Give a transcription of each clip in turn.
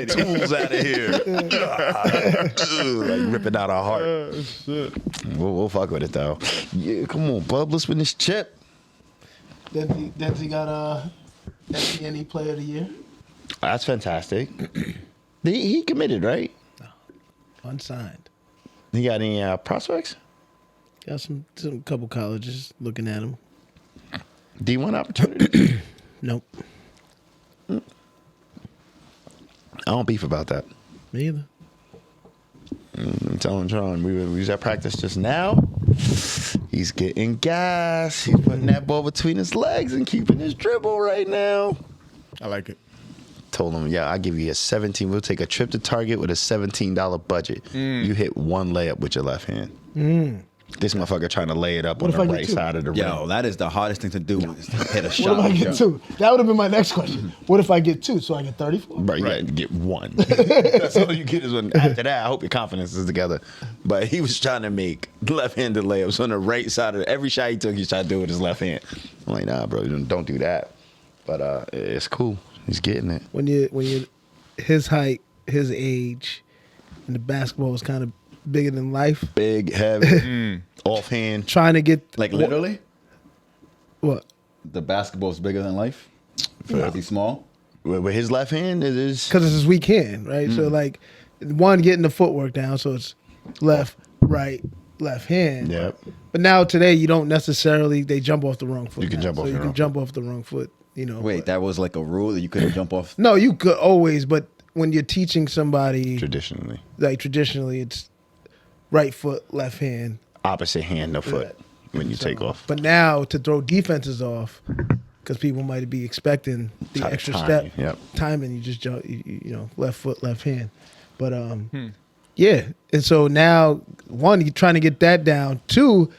lady. Tools out of here. Like ripping out our heart. Shit. We'll fuck with it though. Yeah, come on, bub. Let's win this chip. Denzi got SCNE Player of the Year. That's fantastic. He committed, right? Unsigned. He got any prospects? Got some couple colleges looking at him. D1 opportunity? Nope. I don't beef about that. Me either. I'm telling John, we was at practice just now. He's getting gas. He's putting that ball between his legs and keeping his dribble right now. I like it. Told him, yeah, I'll give you a 17. We'll take a trip to Target with a $17 budget. You hit one layup with your left hand. This motherfucker trying to lay it up on the right side of the rim. Yo, that is the hardest thing to do is to hit a shot. What if I get two? That would have been my next question. What if I get two? So I get 34? Right, you gotta get one. That's all you get is one. After that, I hope your confidence is together. But he was trying to make left-handed layups on the right side of every shot he took. He tried to do it with his left hand. I'm like, nah, bro, don't do that. But it's cool. He's getting it. When you his height, his age, and the basketball was kind of bigger than life. Big, heavy, offhand. Trying to get Like literally, what? the basketball's bigger than life. Is he small? With his left hand, it is. Because it's his weak hand, right? So like, one getting the footwork down, so it's left, right, left hand. Yep. But now today you don't necessarily they jump off the wrong foot. You can now. jump off So the you can wrong jump off the wrong foot. You know. Wait, but- that was like a rule that you couldn't jump off. No, you could always, but when you're teaching somebody Traditionally. like traditionally, it's right foot, left hand. Opposite hand, no foot when you take off. But now to throw defenses off, because people might be expecting the extra Timing, step, yep. timing, you just jump, you know, left foot, left hand. But yeah, and so now one, you're trying to get that down. Two,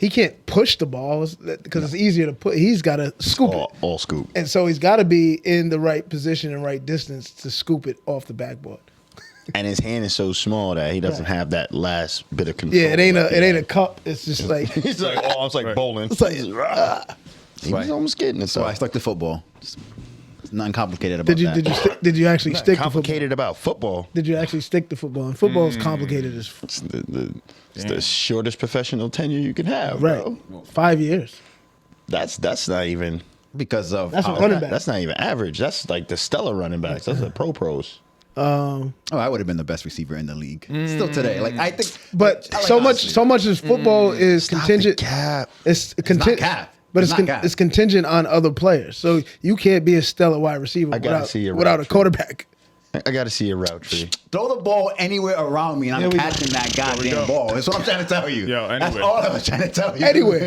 he can't push the ball because it's easier to put. He's got to scoop it, All scoop. and so he's got to be in the right position and right distance to scoop it off the backboard. And his hand is so small that he doesn't have that last bit of control. Yeah, it ain't a cup. It's just like He's like, oh, it's like bowling. it's like He was almost getting it. So I stuck to football. It's nothing complicated about that. did you actually stick to football? complicated about football. Did you actually stick to football? And football is complicated as It's the shortest professional tenure you can have, right. bro. 5 years. That's not even. Because of That's a running back. That's not even average. That's like the stellar running backs. That's the pros. Oh, I would have been the best receiver in the league. Still today. Like I think But I like so much as football is contingent. Cap. It's not contingent. cap. But It's not cap. it's contingent on other players. So you can't be a stellar wide receiver without a quarterback. I got to see your route tree. throw the ball anywhere around me and I'm catching that goddamn ball. That's what I'm trying to tell you. Yo, anyway. That's all I was trying to tell you. Anywhere.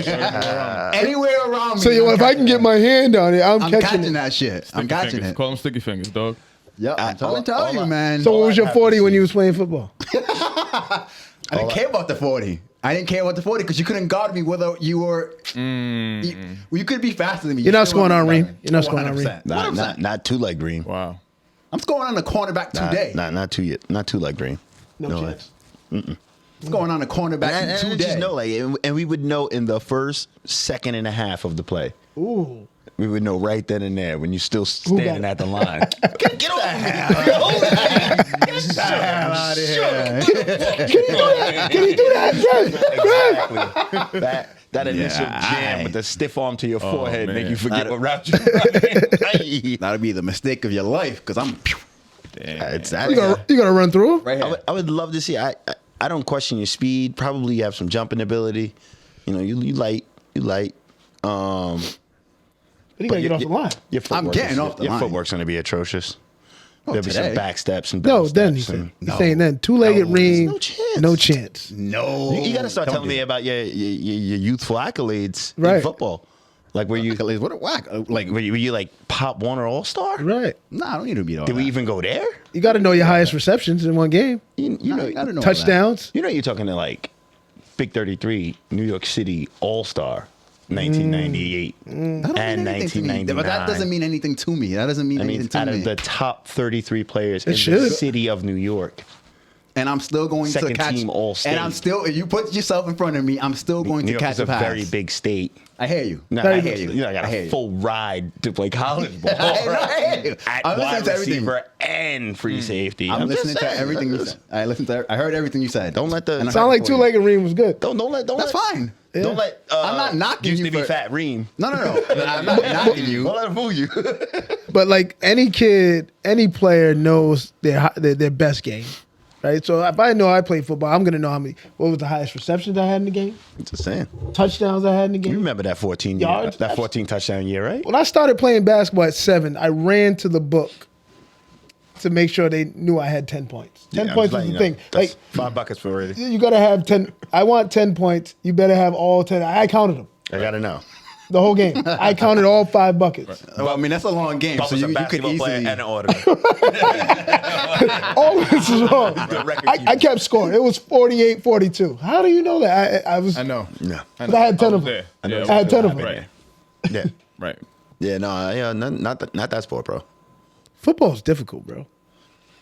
Anywhere around me. So if I can get my hand on it, I'm catching catching it. that shit. I'm catching Fingers. it. Call them sticky fingers, dog. Yep, I'm trying to tell you, man. So what was your have to 40 when see. you was playing football? I didn't care about the 40. I didn't care about the 40 because you couldn't guard me whether you were. You could be faster than me. You're not scoring on Reem. You're not scoring on Reem. 100%. Not two leg green. Wow. I'm scoring on the cornerback today. Not two yet. Not two leg green. No chance. I'm going on the cornerback And today. just know, like, and we would know in the first second and a half of the play. Ooh. We would know right then and there when you're still standing at the line. Get over here. Get the hell out of here. Can you do that? Exactly. That initial jam with the stiff arm to your forehead man. make you forget what route you're running. That'll be the mistake of your life because I'm. It's You gonna run through? Right here. I would love to see. I don't question your speed. Probably you have some jumping ability. You know, you light. But you gotta get off the line. Your footwork getting off the your line. footwork's going to be atrocious. There'll be some today. back steps and No, down then steps and- he's saying then two-legged Reem. no chance. No chance. No. You got to start Don't telling do me it. about your youthful accolades in Right. football. Like where you What a whack. like were you like Pop Warner All Star? Right. Nah, I don't need to beat all Did we that. even go there? You got to know your highest receptions in one game. You know, I don't know Touchdowns. you know you're talking to like Big 33, New York City All Star, 1998 That don't mean and anything to me. 1999. But that doesn't mean anything to me. That doesn't mean I mean, anything out to me. of the top 33 players in the should. city of New York. and I'm still going to Second catch. team All-State. And I'm still. If you put yourself in front of me, I'm still going New to York catch is a a pass. very big state. I hear you. No, Very I big hear you. state. You know, I got I hear a you. full ride to play college ball. I hear you. At I'm listening wide to everything. receiver and free safety. I'm just listening to saying. everything you said. I heard everything you said. Don't let the- And I'm Sound like happy for you. two-legged Reem was good. Don't let. That's fine. Yeah. Don't let. I'm not knocking used you to be for- fat Reem. No. I'm not knocking you. Don't let him fool you. But like any kid, any player knows their best game, right? So if I know I play football, I'm gonna know what was the highest receptions I had in the game, Just saying. touchdowns I had in the You game. remember that 14 Yards? year, that 14 touchdown year, right? When I started playing basketball at 7, I ran to the book to make sure they knew I had 10 points. 10 I'm points just is the letting you thing. know. Like That's 5 buckets for already. you gotta have 10. I want 10 points. You better have all 10. I counted them I gotta know. the whole game. I counted all 5 buckets. Well, I mean, that's a long game, so Bubba's a you could basketball player easily. and an auditor. All this is wrong. The record I kept scoring. It was 48-42. How do you know that? I was. I know. Yeah. I had 10 of them. There. I know Yeah, it's I had 10 of right. them. Right. Yeah. Right. Yeah, no, yeah, not that sport, bro. Football's difficult, bro.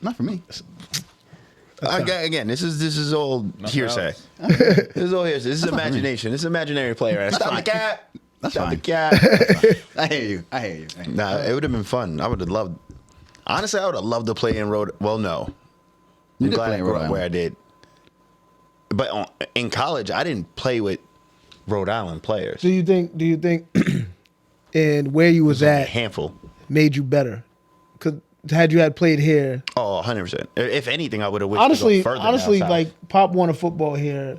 Not for me. Again, this is all hearsay. us. This is all hearsay. This is imagination. This is imaginary player. Stop the cat. That's Stop the fine. cat. I hear you. Nah, it would have been fun. I would have loved. Honestly, I would have loved to play in Rhode. Well, no. You I'm did glad play I in grew Rhode up where I Island. did. But in college, I didn't play with Rhode Island players. Do you think and where you was A at handful. made you better? Because had you had played here, Oh, 100%. If anything, I would have wished honestly, to go further down south. like Pop Warner football here.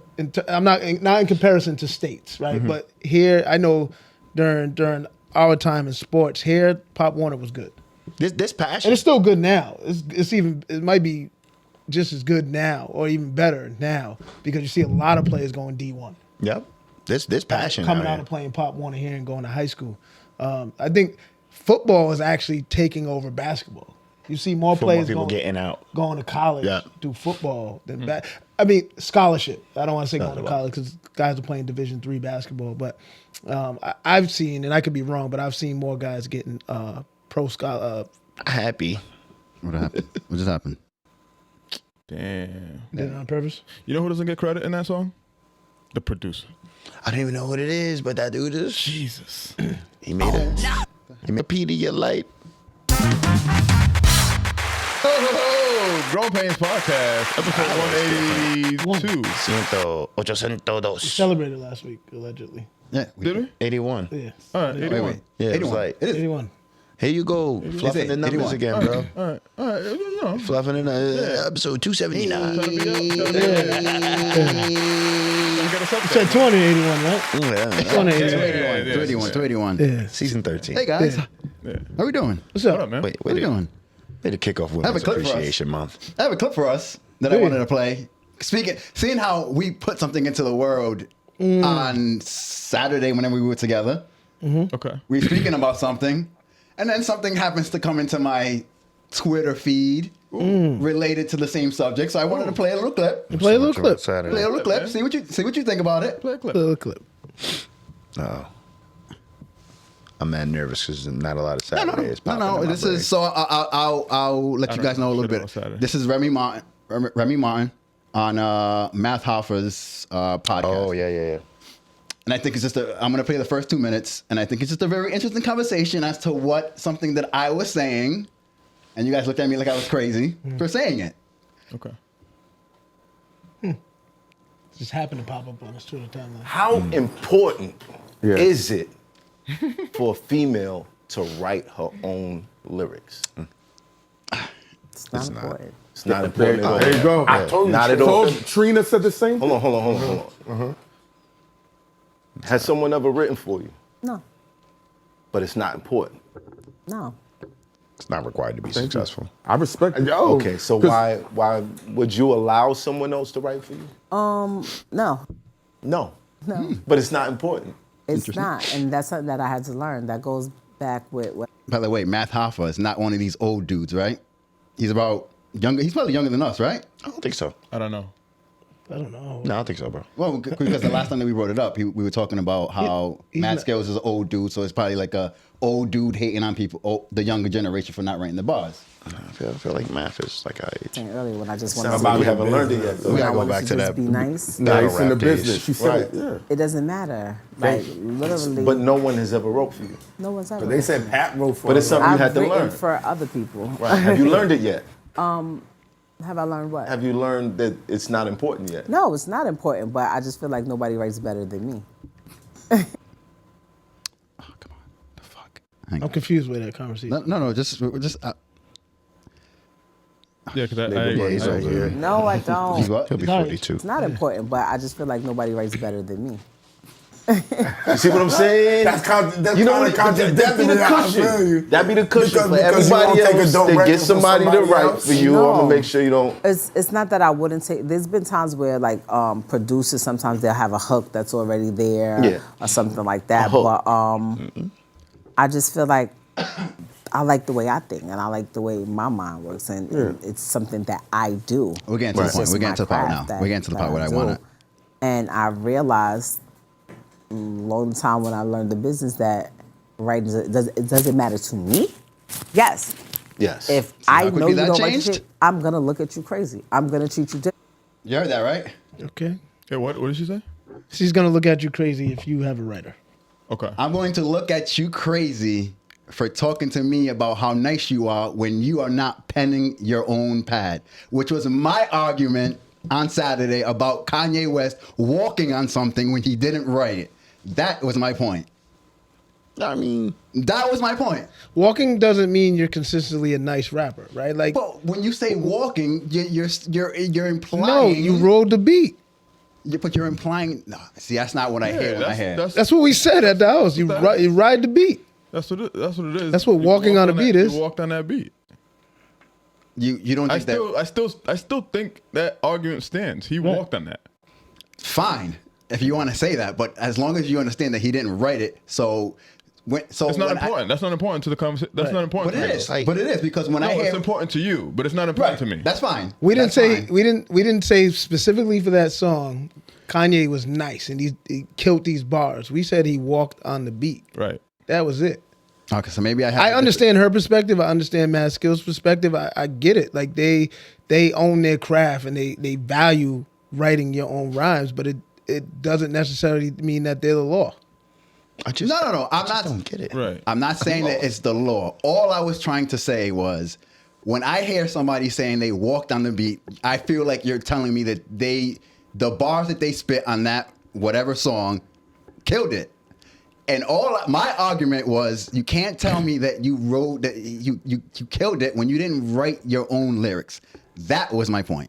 I'm not in comparison to states, right? But here, I know during our time in sports here, Pop Warner was good, this passion. and it's still good now. It might be just as good now, or even better now, because you see a lot of players going D1. Yep. This passion coming out out here. and playing Pop Warner here and going to high school. I think football is actually taking over basketball. You see more For more players people getting out. going to college Yeah. do football than I mean scholarship. I don't want to say going to well. college because guys are playing Division III basketball, but I've seen, and I could be wrong, but I've seen more guys getting pro scholar. Happy. What happened? What just happened? Damn. Did it on purpose? You know who doesn't get credit in that song? The producer. I don't even know what it is, but that dude is. Jesus. He made it. He made a Pedialyte. Oh, Grown Pains Podcast, episode 182. 802. Celebrated last week, allegedly. Yeah. Did we? 81. Yeah. All right, 81. Wait. Yeah, it was 81. like, It is. 81. here you go, fluffing the numbers 81. again, bro. All right. You know. Fluffing the episode 279. Trying to be up. Get us up You said 281, right? Yeah. 281. 281. Yeah. Season 13. Hey guys, Yeah. how we doing? What's What up? up, man? Wait, What are we doing? Way to kick off have a Women's clip for us. Appreciation Month. I have a clip for us that I wanted to play. Seeing how we put something into the world on Saturday whenever we were together. Okay. We're speaking about something, and then something happens to come into my Twitter feed related to the same subject. So I wanted to play a little clip. Play a little clip. Saturday. Play a little clip. man. See what you think about it. Play a clip. Play a little clip. Oh. I'm mad nervous because there's not a lot of Saturdays. No. popping in my This brain. is so. I'll let you guys know a little shit on bit. Saturday. This is Remy Martin on Math Hoffa's podcast. Oh, yeah. And I think it's I'm going to play the first 2 minutes, and I think it's just a very interesting conversation as to something that I was saying, and you guys looked at me like I was crazy for saying it. Okay. Just happened to pop up on his Twitter timeline. How important is it for a female to write her own lyrics? It's not important. It's not important at all. There you go. I told you. Not at all. Trina said the same thing. Hold on. Has someone ever written for you? No, But it's not important. no. It's not required to be successful. I respect it. Yo. Okay, so 'Cause why would you allow someone else to write for you? No, No. no. But it's not important. It's not. And that's something that I had to learn. That goes back with what By the way, Math Hoffa is not one of these old dudes, right? He's about younger. He's probably younger than us, right? I don't think so. I don't know. I don't know. No, I don't think so, bro. Well, because the last time that we brought it up, we were talking about how he's Matt not- Scales is an old dude, so it's probably like a old dude hating on people, the younger generation for not writing the bars. I feel like math is like our age. Saying earlier when I just Sound wanted about We to, haven't learned it yet, though. We when I gotta go wanted back to to just that. be nice. Battle Nice in the rap days. business. She said, Right. yeah. It doesn't matter. Like literally, But no one has ever wrote for you. no one's ever. But they said Pat wrote for But it's her. something you I've had to written learn. for other people. Right. Have you learned it yet? Have I learned what? Have you learned that it's not important yet? No, it's not important, but I just feel like nobody writes better than me. Oh, come on. The fuck. Hang I'm on. confused with that conversation. No. Just. Yeah, because Yeah, he's right here. No, I don't. He's what? He'll be Sorry. 42. It's not important, but I just feel like nobody writes better than me. You see what I'm saying? That's You know kind what? of That be the cushion. That be the cushion for Because you won't everybody take a else. dope They record get from somebody to somebody write else? for you. No. I'm gonna make sure you don't. It's not that I wouldn't take. There's been times where like producers sometimes they'll have a hook that's already there Yeah. or something like that. A hook. But I just feel like I like the way I think and I like the way my mind works and it's something that I do. We're getting to the It's point. just We're getting my to the part craft now. that- We're getting to the part that where I do. want to. And I realized a long time when I learned the business that writing it doesn't matter to me. Yes. Yes. If how I know quickly you that don't write the changed? shit, I'm gonna look at you crazy. I'm gonna treat you different. You heard that, right? Okay. Hey, what did she say? She's gonna look at you crazy if you have a writer. Okay. I'm going to look at you crazy for talking to me about how nice you are when you are not penning your own pad, which was my argument on Saturday about Kanye West walking on something when he didn't write it. That was my point. I mean, That was my point. Walking doesn't mean you're consistently a nice rapper, right? Like, But when you say walking, you're implying. no, you rode the beat. But you're implying. No, see, that's not what I hear when I hear. That's what we said at the house. You ride the beat. That's what it is. That's what You walking walked on a beat is. You walked on that beat. You don't think that. I still think that argument stands. He walked on that. Fine, if you want to say that, but as long as you understand that he didn't write it, so It's not important. That's not important to the conversation. That's not important. But to it me. is. like- But it is because when I No, hear it's important to you, but it's not right, important to me. that's fine. We didn't That's say fine. we didn't say specifically for that song. Kanye was nice and he killed these bars. We said he walked on the beat. Right. That was it. Okay, so maybe I have. I understand her perspective. I understand Mad Skill's perspective. I get it. Like they own their craft and they value writing your own rhymes, but it doesn't necessarily mean that they're the law. I just No. I'm not. don't get it. Right. I'm not saying that it's the law. All I was trying to say was, when I hear somebody saying they walked on the beat, I feel like you're telling me that the bars that they spit on that whatever song killed it. And my argument was, you can't tell me that you wrote that you killed it when you didn't write your own lyrics. That was my point.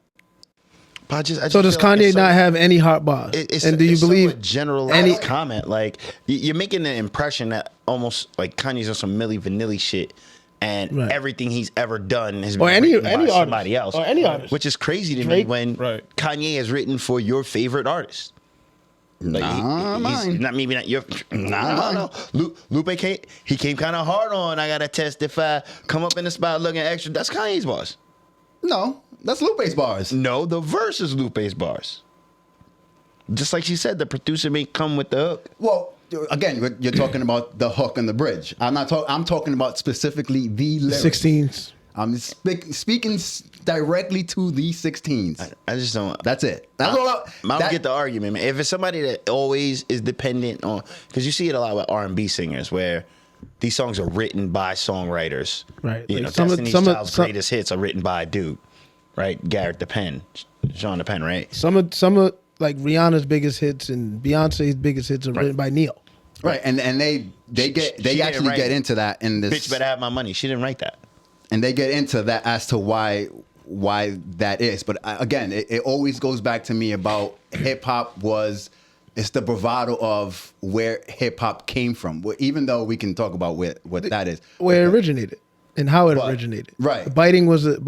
But I just So does feel like Kanye it's not have any hot bars? And do you believe a generalized any? comment? Like you're making the impression that almost like Kanye's on some Milli Vanilli shit, and Right. everything he's ever done has been Or any written by artist. somebody else, Or any artist. which is crazy to Drake. me when Right. Kanye has written for your favorite artist. Like Nah, he's mine. not maybe not your. No. Lupe came kind of hard on. I gotta testify. Come up in the spot looking extra. That's Kanye's bars. No, that's Lupe's bars. No, the verse is Lupe's bars. Just like she said, the producer may come with the hook. Well, again, you're talking about the hook and the bridge. I'm not talking. I'm talking about specifically the lyrics. 16s. I'm speaking directly to the 16s. I just don't. That's it. That's all. I don't get the argument, man. If it's somebody that always is dependent on, because you see it a lot with R&B singers where these songs are written by songwriters. Right. You Like know, some of- Destiny's some of- Child's some- greatest hits are written by a dude, right? Garrett the Pen, Sean the Pen, right? Some of like Rihanna's biggest hits and Beyonce's biggest hits are written by Neil. Right, and they didn't actually write get it. into that in this. Bitch better have my money. She didn't write that. And they get into that as to why that is. But again, it always goes back to me about hip hop it's the bravado of where hip hop came from. Even though we can talk about what that is, Where it originated and how it But- originated. right. Biting was a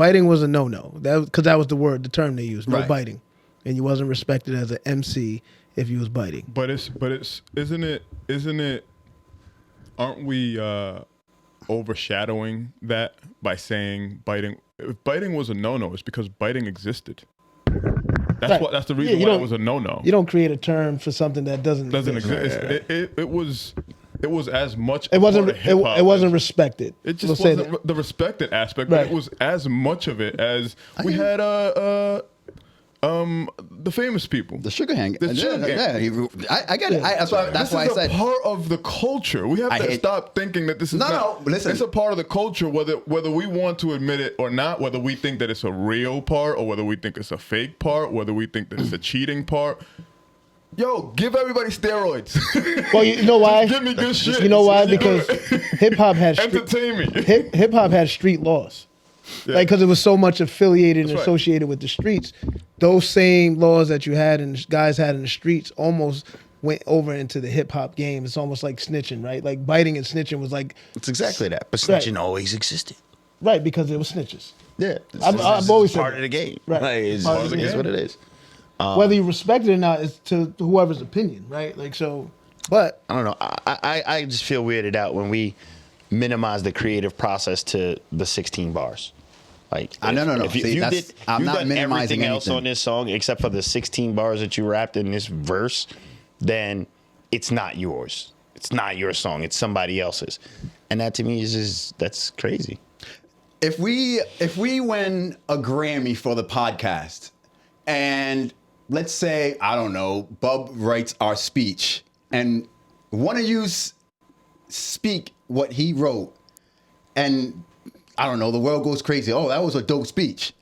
no. Because that was the term they used. No Right. biting. And you wasn't respected as an MC if you was biting. But isn't it? Aren't we overshadowing that by saying biting? If biting was a no-no, it's because biting existed. Right. That's the Yeah, reason you why it don't- was a no-no. You don't create a term for something that doesn't Doesn't exist. It was it was as much. It wasn't. a part of hip-hop It wasn't as- respected. It just We'll say wasn't that. the respected aspect, Right. but it was as much of it as we had the famous people. The Sugar Gang. The Sugar Gang. I get it. That's why I This is said. a part of the culture. We have I to hate- stop thinking that this is No, listen. It's a part of the culture, whether we want to admit it or not, whether we think that it's a real part or whether we think it's a fake part, whether we think that it's a cheating part. Yo, give everybody steroids. Well, you know why? Just give me good shit. You know why? Because hip hop has entertain me. hip hop has street laws. Yeah. Like, because it was so much affiliated and That's right. associated with the streets, those same laws that you had and guys had in the streets almost went over into the hip hop game. It's almost like snitching, right? Like biting and snitching was like It's exactly that. But Right. snitching always existed. right because it was snitches. Yeah, I've always said part that. of the game. Right. Like, it's, Part of the it's game. what it is. Whether you respect it or not is to whoever's opinion, right? Like so, but I don't know. I just feel weirded out when we minimize the creative process to the 16 bars. Like, No. If you, See, if you that's- did, I'm you've not done minimizing everything else anything. on this song except for the 16 bars that you rapped in this verse, then it's not yours. It's not your song. It's somebody else's, and that to me is just that's crazy. If we win a Grammy for the podcast, and let's say, I don't know, Bub writes our speech, and one of you speak what he wrote, and I don't know, the world goes crazy. Oh, that was a dope speech.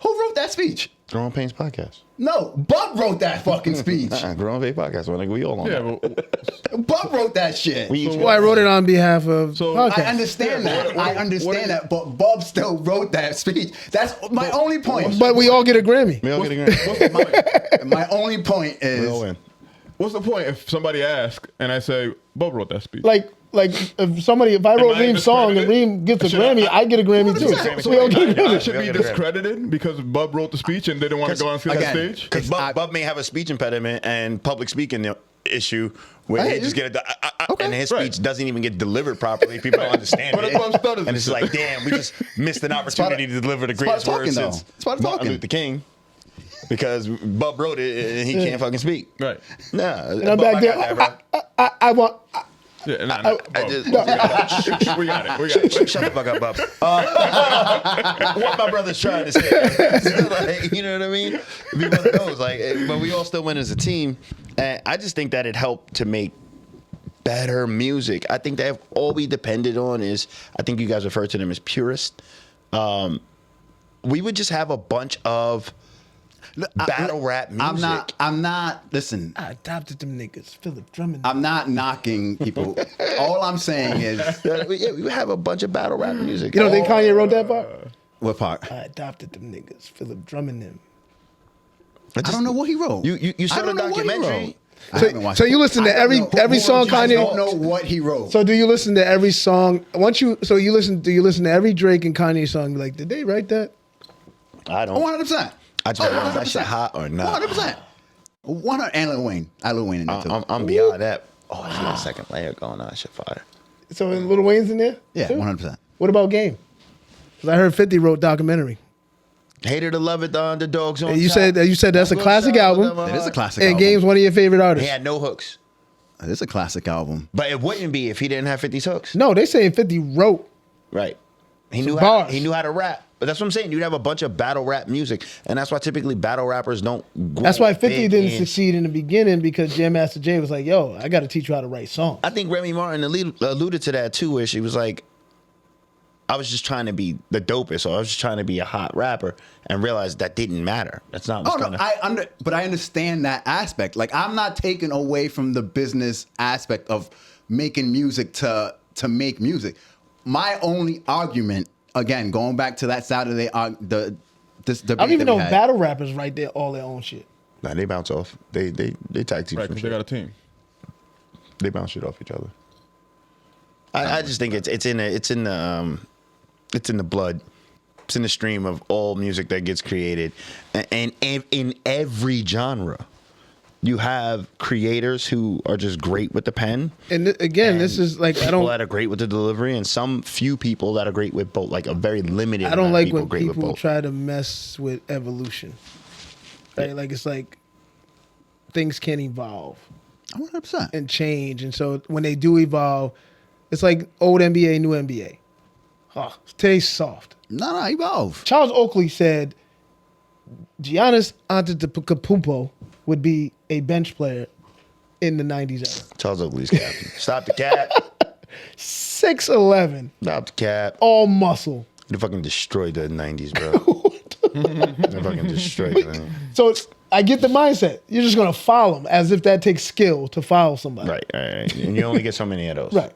Who wrote that speech? Growing Pains podcast. No, Bub wrote that fucking speech. Growing Pains podcast. Well, like, we all on Yeah, that. Bub wrote that shit. We each well, I wrote it on behalf of So- podcast. I understand Yeah, that. what- I understand what- that, but Bub still wrote that speech. That's my only point. But we all get a Grammy. We all get a Grammy. What's the point? My only point We is all win. What's the point if somebody asks and I say, Bob wrote that speech? Like if I wrote I Reem's song and discredited? Reem gets a Should Grammy, I get a Grammy too. 100%. So we all get a I Grammy. should We be all get a Grammy. discredited because Bub wrote the speech and they didn't want to go on that again, stage? Because Bub may have a speech impediment and public speaking issue where Hey, he just get okay. and his Right. speech doesn't even get delivered properly. People don't understand But it. that's what I'm stuttering And it's to like, say. damn, we just missed an opportunity to deliver the part greatest of words talking, though. since It's part of Martin talking. Luther King. Because Bub wrote it and he can't fucking speak. Right. Nah, And I'm Bub, back I there. got that, bro. I want. Yeah, I just- we got it. We got it. Shut the fuck up, Bub. What my brother's trying to say. Like, you know what I mean? Be one of those, like, but we all still win as a team. And I just think that it helped to make better music. I think that if all we depended on is, I think you guys refer to them as purists. We would just have a bunch of battle rap music. I'm not, listen, I adopted them niggas. Philip Drummond. I'm not knocking people. All I'm saying is, Yeah, we would have a bunch of battle rap music. You don't think Kanye wrote that part? what part? I adopted them niggas. Philip Drummond them. I don't know what he wrote. You I saw the don't know what he documentary? wrote. I haven't watched So it. you listen to I don't every know. song I Kanye. don't know what he wrote. So do you listen to every song? Do you listen to every Drake and Kanye song? Like, did they write that? I don't. 100%. I just don't know if that shit hot or not. 100%. 100. And Lil Wayne. I Lil Wayne in there too. I'm beyond that. Oh, I got a second layer going on. Shit fire. So Lil Wayne's in there? Yeah, too? 100%. What about Game? Because I heard 50 wrote documentary. Hated to love it, the underdogs on And you top. said that's a classic album. It is a classic And album. Game's one of your favorite He artists. had no hooks. It is a classic album. But it wouldn't be if he didn't have 50's hooks. No, they saying 50 wrote. Right. He Some knew bars. he knew how to rap. But that's what I'm saying. You'd have a bunch of battle rap music. And that's why typically battle rappers don't grow That's why 50 big didn't in- succeed in the beginning because Jam Master Jay was like, yo, I got to teach you how to write songs. I think Remy Martin alluded to that too, where she was like, I was just trying to be the dopest, or I was just trying to be a hot rapper, and realized that didn't matter. That's not what's Oh no, gonna. but I understand that aspect. Like I'm not taking away from the business aspect of making music to make music. My only argument, again, going back to that Saturday, this debate I don't even that know we if had. battle rappers write all their own shit. Nah, they bounce off. They tag team Right, some because shit. they got a team. They bounce shit off each other. I just think it's in the blood. It's in the stream of all music that gets created, and in every genre, you have creators who are just great with the pen. And again, this and is like I people don't that are great with the delivery, and some few people that are great with both. Like a very limited. I don't amount of like people when great with people both. try to mess with evolution. Right? Like it's like things can evolve. 100%. and change. And so when they do evolve, it's like old NBA, new NBA. Oh, today's soft. No, evolve. Charles Oakley said Giannis Antetokounmpo would be a bench player in the 90s era. Charles Oakley's captain. Stop the cap. 6'11", Stop the cap. all muscle. They fucking destroyed the 90s, bro. They fucking destroyed it. So I get the mindset. You're just going to foul him as if that takes skill to foul somebody. Right. And you only get so many of those. Right.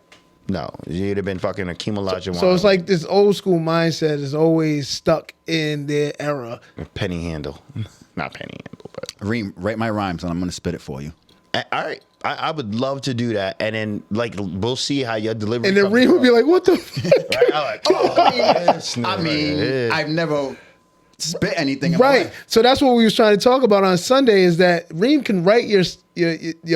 No, you'd have been fucking Akeem Olajuwon. So it's like this old school mindset is always stuck in their era. Penny handle. Not penny handle, but. Reem, write my rhymes and I'm going to spit it for you. All right. I would love to do that. And then, like, we'll see how your delivery And then comes Reem would be across. like, what the fuck? Right? I'm like, oh, I mean, I've never spit anything in my Right. life. So that's what we was trying to talk about on Sunday is that Reem can write your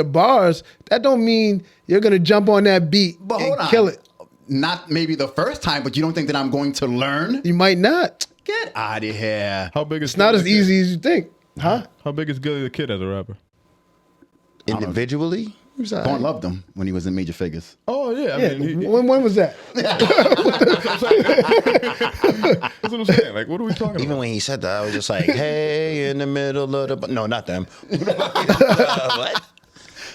bars. That don't mean you're going to jump on that beat But and hold on. kill it. Not maybe the first time, but you don't think that I'm going to learn? You might not. Get out of here. How big is It's not Gilly as the Kid? easy as you think. Huh? How big is Gilly the Kid as a rapper? individually? Dawn loved him when he was in Major Figures. Oh yeah, Yeah. I mean, When was that? that's what I'm saying. Like, what are we talking Even about? when he said that, I was just like, hey, in the middle of the... No, not them. What?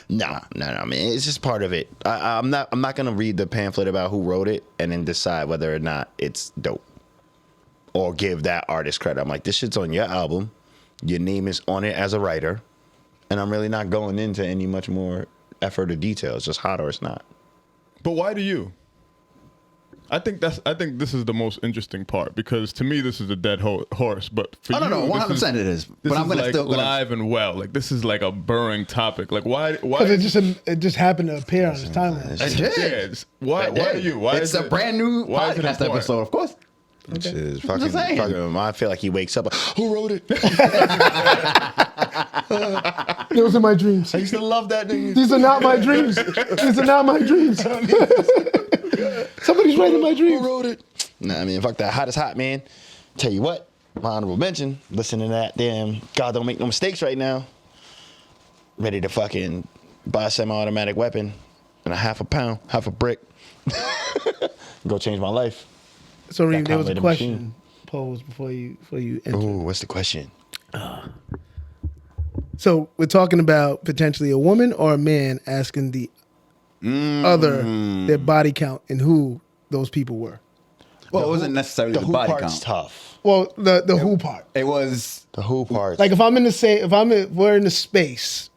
No, man. It's just part of it. I'm not going to read the pamphlet about who wrote it and then decide whether or not it's dope. Or give that artist credit. I'm like, this shit's on your album. Your name is on it as a writer. And I'm really not going into any much more effort or detail. It's just hot or it's not. But why do you? I think this is the most interesting part because to me this is a dead horse. But for I don't know, you, 100% it is. This But I'm is gonna like still gonna live and well. Like this is like a burring topic. Like why? Because it just happened to appear on his timeline. It did. Yeah, why do you? Why it's is a brand new why is it podcast important? episode, of course. Which is I'm just saying. fucking, I feel like he wakes up. Who wrote it? It was in my dreams. I used to love that nigga. These are not my dreams. These are not my dreams. Somebody's writing my dreams. Who wrote it? Nah, I mean, fuck that. Hot is hot, man. Tell you what, my honorable mention, listen to that damn God Don't Make No Mistakes right now. Ready to fucking buy a semi-automatic weapon and a half a brick. Go change my life. So Reem, That there was Conway a the question Machine. posed before you entered. Ooh, what's the question? So we're talking about potentially a woman or a man asking the other their body count and who those people were. Well, it wasn't necessarily The the who body part's count. tough. Well, the who part. It was The who part. Like if I'm in the same, we're in the space.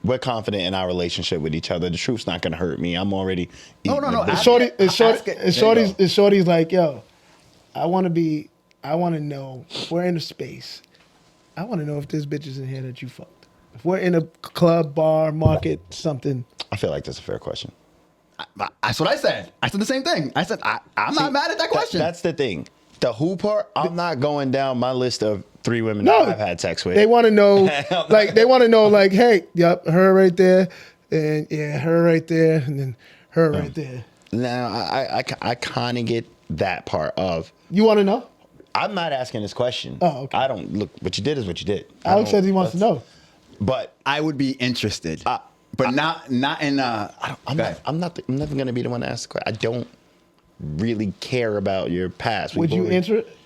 We're confident in our relationship with each other. The truth's not gonna hurt me. I'm already. No. It's Shorty's There Shorty's like, yo, I want to know if we're in a space. I want to know if there's bitches in here that you fucked. If we're in a club, bar, market, something. I feel like that's a fair question. That's what I said. I said the same thing. I said I'm not mad at that question. That's the thing. The who part, I'm not going down my list of 3 women No, that I've had sex with. They want to know, like, hey, yep, her right there, and yeah, her right there, and then her right there. Now, I kind of get that part of. You want to know? I'm not asking this question. Oh, okay. I don't look. What you did is what you did. Alex said he wants to know. But I would be interested, but not in. I'm not going to be the one to ask the question. I don't really care about your past. Would you answer it?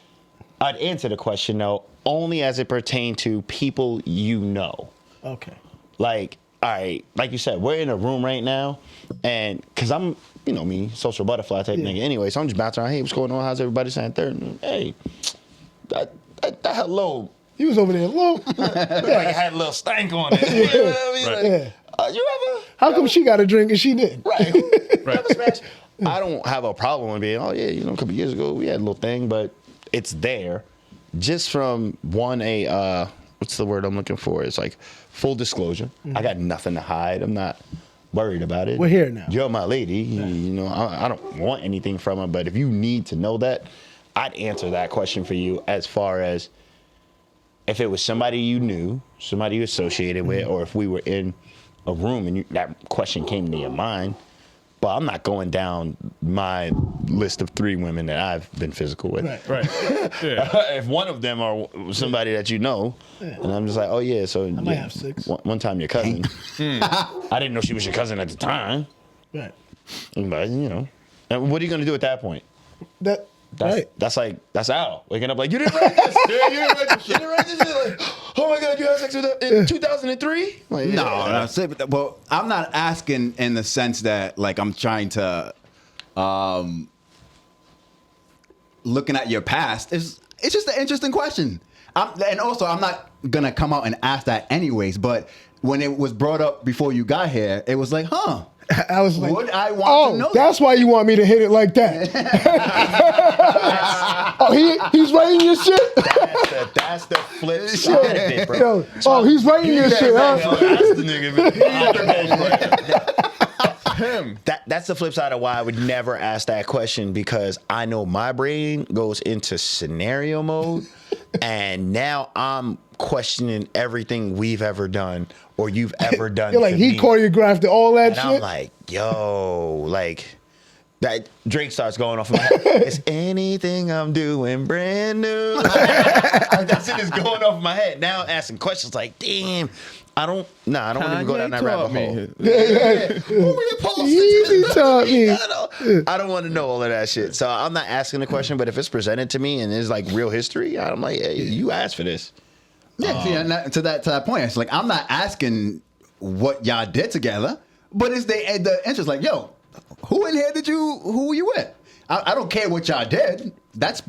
I'd answer the question though, only as it pertained to people you know. Okay. Like, all right, like you said, we're in a room right now, and because I'm, you know me, social butterfly type nigga anyway, so I'm just bouncing around, hey, what's going on? How's everybody saying? Third, hey, that hello. He was over there alone. Like it had a little stank on it. You know what I mean? Right. Like, you ever? How come she got a drink and she didn't? Right. Ever smash? I don't have a problem with being, oh yeah, you know, a couple years ago we had a little thing, but it's there. Just from what's the word I'm looking for? It's like full disclosure. I got nothing to hide. I'm not worried about it. We're here now. You're my lady. You know, I don't want anything from her, but if you need to know that, I'd answer that question for you as far as if it was somebody you knew, somebody you associated with, or if we were in a room and that question came to your mind, But I'm not going down my list of 3 women that I've been physical with. Right. Yeah. If one of them are somebody that you know, and I'm just like, oh yeah, so I might have 6. One time your cousin. I didn't know she was your cousin at the time. Right. But and what are you gonna do at that point? That's Al waking up like, you didn't write this. Yeah, you didn't write this shit. You didn't write this shit. Like, oh my God, you had sex with her in 2003? Like, No, that's it. Well, I'm not asking in the sense that like I'm trying to looking at your past. It's just an interesting question. And also I'm not gonna come out and ask that anyways, but when it was brought up before you got here, it was like, huh. I was like, would I want to know that's why you want me to hit it like that. He's writing your shit. That's the flip side of it, bro. He's writing your shit, huh? That's the nigga. Him. That's the flip side of why I would never ask that question, because I know my brain goes into scenario mode, and now I'm questioning everything we've ever done or you've ever done. You're like, he choreographed all that and shit. I'm like, yo, like that Drake starts going off in my head. Is anything I'm doing brand new? That's it, is going off in my head. Now I'm asking questions like, damn, I don't want to even go down that rabbit hole. Easy taught me. I don't want to know all of that shit. So I'm not asking the question, but if it's presented to me and it's like real history, I'm like, hey, you asked for this. Yeah, see, and to that point, it's like I'm not asking what y'all did together, but it's the interest. Like, yo, who were you with? I don't care what y'all did. That's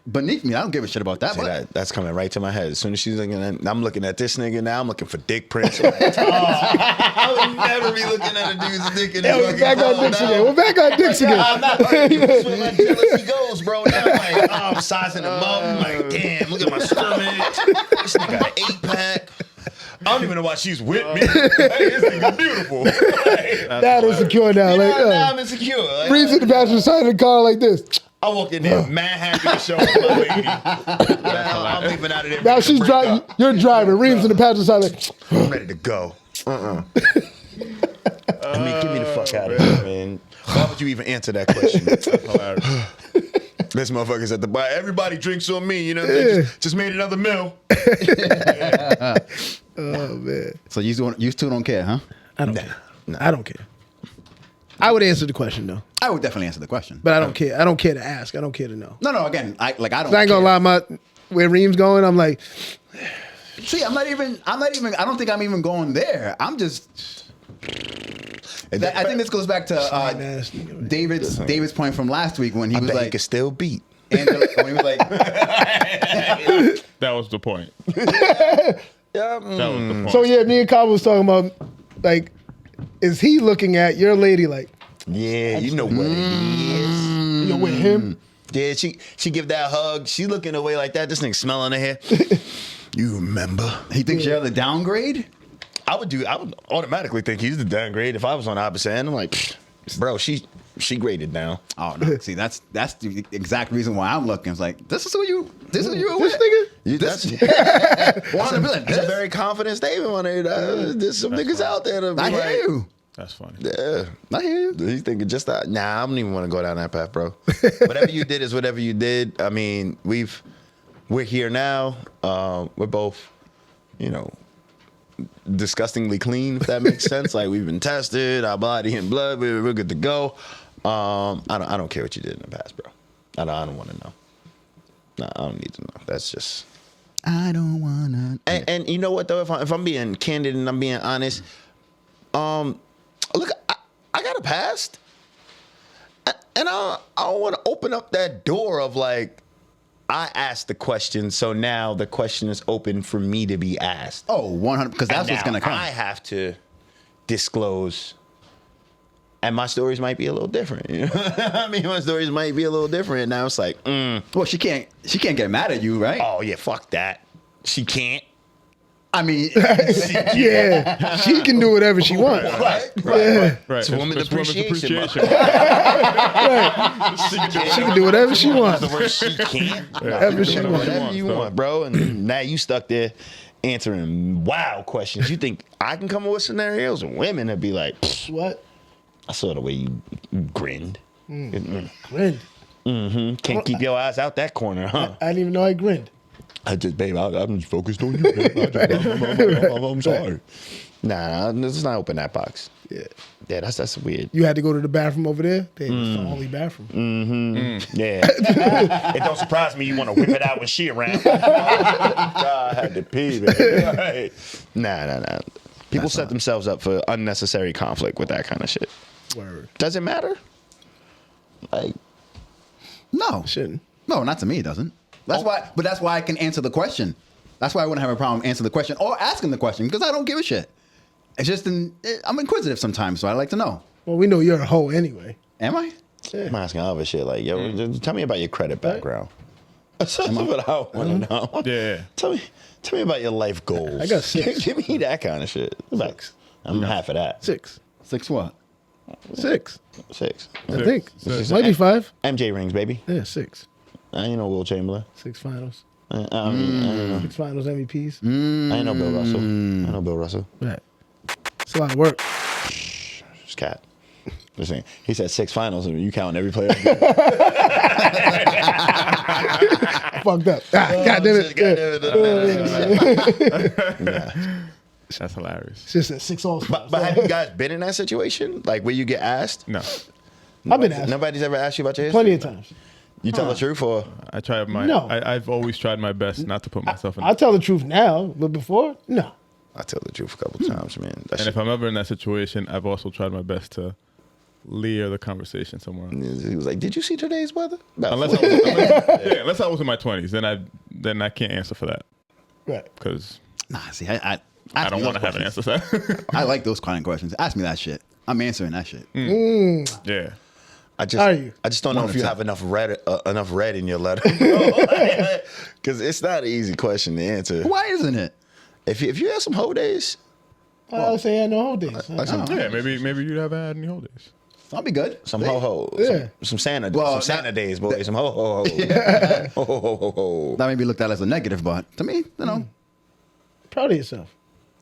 beneath me. I don't give a shit about that. See, But that's coming right to my head. As soon as she's looking at, I'm looking at this nigga now. I'm looking for dick prints. I would never be looking at a dude's dick in his fucking back on dicks again. We're back on dicks again. I'm not like, that's where my jealousy goes, bro. Now I'm like, I'm sizing him up. I'm like, damn, look at my stomach. This nigga got an 8-pack. I don't even know why she's with me. Hey, this nigga beautiful. That is secure now. You know, Like, now I'm insecure. Like, Reem's in the passenger side of the car like this. I walked in there mad happy to show up my lady. Now I'm leaving out of there. Now she's driving. You're driving. Reem's in the passenger side like, I'm ready to go. I mean, get me the fuck out of here, man. Why would you even answer that question? This motherfucker's at the bar. Everybody drinks on me, you know what I mean? Just made another meal. oh man. so you two don't care, huh? I don't care. I don't care. I would answer the question though. I would definitely answer the question, but I don't care. I don't care to ask. I don't care to know. No. Again, I don't. I ain't gonna lie. Where Reem's going, I'm like. See, I'm not even. I don't think I'm even going there. I'm just. I think this goes back to David's point from last week when he was like, he could still beat. Angela, when he was like, that was the point. That was the point. So yeah, me and Kyle was talking about like, is he looking at your lady like? Yeah, you know what it is. You know, with him. Yeah, she give that hug. She looking away like that. This thing smelling her hair. You remember? He thinks you're the downgrade. I would automatically think he's the downgrade if I was on the opposite end. I'm like, bro, she graded down. Oh no! See, that's the exact reason why I'm looking. It's like this is who you were with. That's a very confident statement on it. There's some niggas out there that I hear you. That's funny. Yeah, I hear you. He's thinking just that. Nah, I don't even want to go down that path, bro. Whatever you did is whatever you did. I mean, we're here now. We're both, disgustingly clean, if that makes sense. Like, we've been tested, our body and blood, we're good to go. I don't care what you did in the past, bro. I don't want to know. No, I don't need to know. That's just. I don't wanna. And you know what though? If I'm being candid and I'm being honest, look, I got a past, and I don't want to open up that door of like. I asked the question, so now the question is open for me to be asked. Oh, 100, because that's what's going to come. I have to disclose, and my stories might be a little different. You know? I mean, my stories might be a little different. Now it's like, well, she can't get mad at you, right? Oh yeah, fuck that. She can't. I mean, yeah, she can do whatever she wants. Right. It's Women's appreciation. Right. She can do whatever she wants. The word she can't. Whatever she wants. Whatever you want, bro. And now you stuck there answering wow questions. You think I can come up with scenarios? And women would be like, what? I saw the way you grinned. Grinned. Can't keep your eyes out that corner, huh? I didn't even know I grinned. I'm just focused on you, babe. I'm sorry. Nah, let's not open that box. Yeah. Yeah, that's weird. You had to go to the bathroom over there? It's the only bathroom. Yeah. It don't surprise me you want to whip it out when she around. God, I had to pee, man. Right. Nah. People set themselves up for unnecessary conflict with that kind of shit. Word. Does it matter? Like, No. Shouldn't. No, not to me, it doesn't. That's why, but that's why I can answer the question. That's why I wouldn't have a problem answering the question or asking the question because I don't give a shit. It's just, I'm inquisitive sometimes, so I like to know. Well, we know you're a hoe anyway. Am I? I'm asking other shit like, yo, just tell me about your credit background. That's what I want to know. Yeah. Tell me about your life goals. I got 6. Give me that kind of shit. 6. I'm half of that. 6. 6 what? 6. 6. I think. Six. Might be 5. MJ rings, baby. Yeah, 6. I ain't no Will Chamberlain. 6 finals. I don't know. 6 finals MVPs. I ain't no Bill Russell. I ain't no Bill Russell. Right. It's a lot of work. It's cat. Just saying. He said 6 finals, and you counting every player. Fucked up. God damn it. That's hilarious. It's just at 6 all-stars. But have you guys been in that situation? Like where you get asked? No. I've been asked Nobody's ever asked you about your history? plenty of times. You tell the truth or? I try my. No. I've always tried my best not to put myself in. I tell the truth now, but before, no. I tell the truth a couple times, man. That And shit, if I'm ever in that situation, I've also tried my best to leer the conversation somewhere. he was like, "Did you see today's weather?" About Unless I was in my 20s, then I can't answer for that Right. because Nah, see, I don't want to have an answer for that. I like those kind of questions. Ask me that shit. I'm answering that shit. Yeah. I just, Are you? I just don't know One if at you a have enough red in your letter, because it's not an easy question to answer. Why isn't it? If you have some hoe days, I would say I know whole days. Yeah, maybe you haven't had any holidays. I'll be good. some ho ho, Yeah. some Santa, Well, some Santa days, boy, some ho ho ho, ho ho ho ho. That may be looked at as a negative, but to me, you know, Proud of yourself.